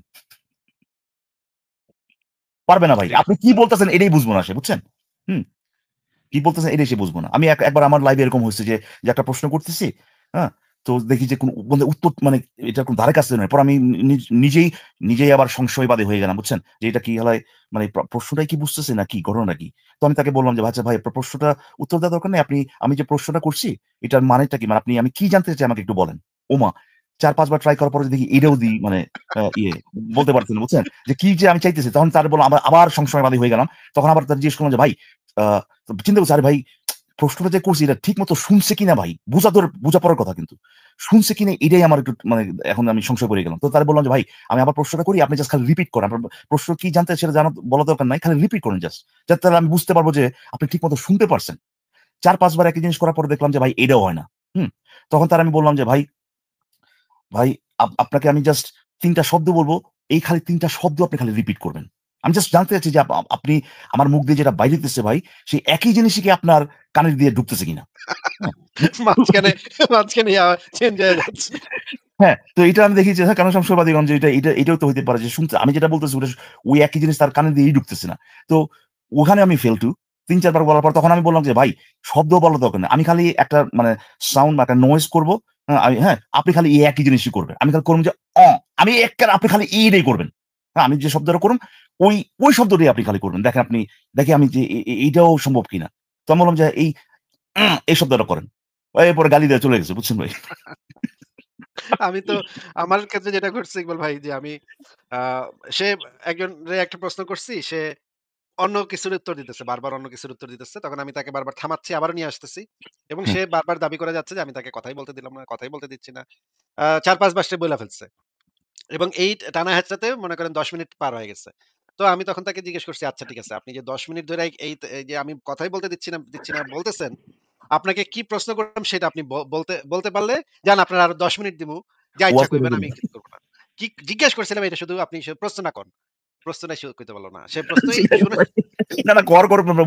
পারবে না ভাই। ঠিক আপনি কি বলতেছেন এটাই বুঝবো না সে, বুঝছেন? হুম? কি বলতেছেন এটাই সে বুঝবো না। আমি একবার আমার লাইভে এরকম হইছে যে একটা প্রশ্ন করতেছি, হ্যাঁ? তো দেখি যে কোন মানে উত্তর মানে এটার কোন ধারে কাছে নয়। পরে আমি নিজেই আবার সংশয়বাদী হয়ে গেলাম, বুঝছেন? যে এটা কি হালায় মানে প্রশ্নটাই কি বুঝতেছে না কি ঘটনাটা কি? তো আমি তাকে বললাম যে, "আচ্ছা ভাই আপনার প্রশ্নটা উত্তর দেওয়ার দরকার নেই। আমি যে প্রশ্নটা করছি এটার মানেটা কি? মানে আমি কি জানতে চাই আমাকে একটু বলেন।" ওমা! ৪-৫ বার ট্রাই করার পরে দেখি এটাও মানে বলতে পারতেছে না, বুঝছেন? যে কি যে আমি চাইতেছি তখন তারে বললাম আবার সংশয়বাদী হয়ে গেলাম। তখন আবার তারে জিজ্ঞেস করলাম যে, "ভাই আ চিন্তা করছি আরে ভাই প্রশ্নটা যে করছি এটা ঠিকমতো শুনছে কিনা ভাই? বোঝা পড়ার কথা কিন্তু। শুনছে কিনা এটাই আমার একটু মানে এখন আমি সংশয় পড়ে গেলাম। তো তারে বললাম যে, "ভাই আমি আবার প্রশ্নটা করি, আপনি জাস্ট খালি রিপিট করেন। আপনার প্রশ্ন কি জানতে সেটা বলার দরকার নাই। খালি রিপিট করেন জাস্ট। যাতে তাহলে আমি বুঝতে পারবো যে আপনি ঠিকমতো শুনতে পারছেন।" ৪-৫ বার একই জিনিস করার পরে দেখলাম যে ভাই এটাও হয় না। হুম? তখন তারে আমি বললাম যে, "ভাই আপনাকে আমি জাস্ট ৩ টা শব্দ বলব। এই খালি ৩ টা শব্দ আপনি খালি রিপিট করবেন। আমি জাস্ট জানতে চাচ্ছি যে আপনি আমার মুখ দিয়ে যেটা বাইর হইতেছে ভাই, সেই একই জিনিসই কি আপনার কানের দিয়ে ঢুকতেছে কিনা?" হ্যাঁ? মাঝখানে মাঝখানে চেঞ্জ হয়ে যাচ্ছে। হ্যাঁ, তো এটা আমি দেখি যে হ্যাঁ, কেন সংশয়বাদীগণ যে এটাও তো হইতে পারে যে শুনতে আমি যেটা বলতেছি ওই একই জিনিস তার কানে দিয়েই ঢুকতেছে না। তো ওখানে আমি ফেল টু ৩-৪ বার বলার পর তখন আমি বললাম যে, "ভাই শব্দ বলার দরকার নাই। আমি খালি একটা মানে সাউন্ড বা একটা নয়েজ করব। আপনি খালি এই একই জিনিসই করবেন। আমি খালি করব যে আমি আপনি খালি এইটাই করবেন। হ্যাঁ, আমি যে শব্দটা করব ওই, ওই শব্দটাই আপনি খালি করবেন। দেখি আমি যে এইটাও সম্ভব কিনা।" তো আমি বললাম যে, এই শব্দটা করেন।" এরপরে গালি দেয়া চলে গেছে। বুঝছেন ভাই? আমি তো আমার ক্ষেত্রে যেটা ঘটছে ইকবাল ভাই যে আমি আ সে একজনরে একটা প্রশ্ন করছি। সে অন্য কিছুর উত্তর দিতেছে। বারবার অন্য কিছুর উত্তর দিতেছে। তখন আমি তাকে বারবার থামাচ্ছি, আবারও নিয়ে আসতেছি। এবং হুম। সে বারবার দাবি করে যাচ্ছে যে আমি তাকে কথাই বলতে দিলাম না, কথাই বলতে দিচ্ছি না। ৪-৫ বার সে বইলা ফেলছে। এবং এই টানা হ্যাচড়াতে মনে করেন ১০ মিনিট পার হয়ে গেছে। তো আমি তখন তাকে জিজ্ঞেস করছি, "আচ্ছা ঠিক আছে। আপনি যে ১০ মিনিট ধরে এই যে আমি কথাই বলতে দিচ্ছি না বলতেছেন, আপনাকে কি প্রশ্ন করলাম সেটা আপনি বলতে বলতে পারলে যান আপনার আরো ১০ মিনিট দিমু। যা ইচ্ছা ওয়াজ করে কইবেন আমি দিলেন। কিছু করব না।" কি জিজ্ঞেস করছিলাম এটা শুধু আপনি প্রশ্ন না করেন। প্রশ্নটাই সে কইতে পারল না। সে প্রশ্নই শুনে না, না, কর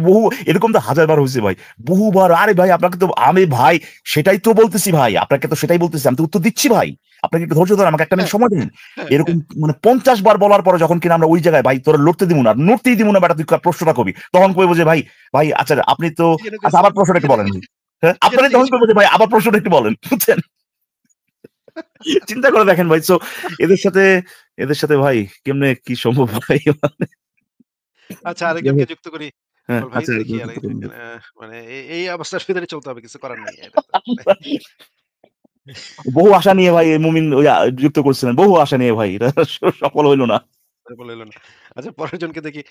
বহু এরকম তো হাজারবার হইছে ভাই। বহুবার আরে ভাই আপনাকে তো আমি ভাই সেটাই তো বলতেছি ভাই। আপনাকে তো সেটাই বলতেছি। আমি তো উত্তর দিচ্ছি ভাই। আপনাকে একটু ধৈর্য ধরেন, আমাকে একটা মিনিট হ্যাঁ, সময় দিন। হ্যাঁ, এরকম হ্যাঁ। মানে ৫০ বার বলার পরে যখন কিনা আমরা ওই জায়গায় ভাই তোরা লড়তে দিমু না, নড়তেই দিমু না বেটা তুই প্রশ্নটা কবি। তখন কইবো যে ভাই, ভাই আচ্ছা আপনি তো কি যেন আচ্ছা কইছিল? আবার প্রশ্নটা কি একটু যেন বলেন ভাই। হ্যাঁ? কি যেন আপনারাই তখন জিজ্ঞেস কইবো যে ভাই আবার প্রশ্নটা একটু বলেন। বুঝছেন? চিন্তা করে দেখেন ভাই। সো এদের সাথে এদের সাথে ভাই কেমনে কি সম্ভব ভাই? আচ্ছা যাই আরেকজনকে হোক, যুক্ত করি। হ্যাঁ, বল ভাই আচ্ছা দেখি যুক্ত করুন। মানে এই অবস্থার ভিতরে চলতে হবে। কিছু করার নাই। এটা তো মানে বহু আশা নিয়ে ভাই মুমিন ওই যুক্ত করছিলেন। বহু আশা নিয়ে ভাই। এটা সফল হইল না। বলে হইল না। আচ্ছা পরের জনকে দেখি।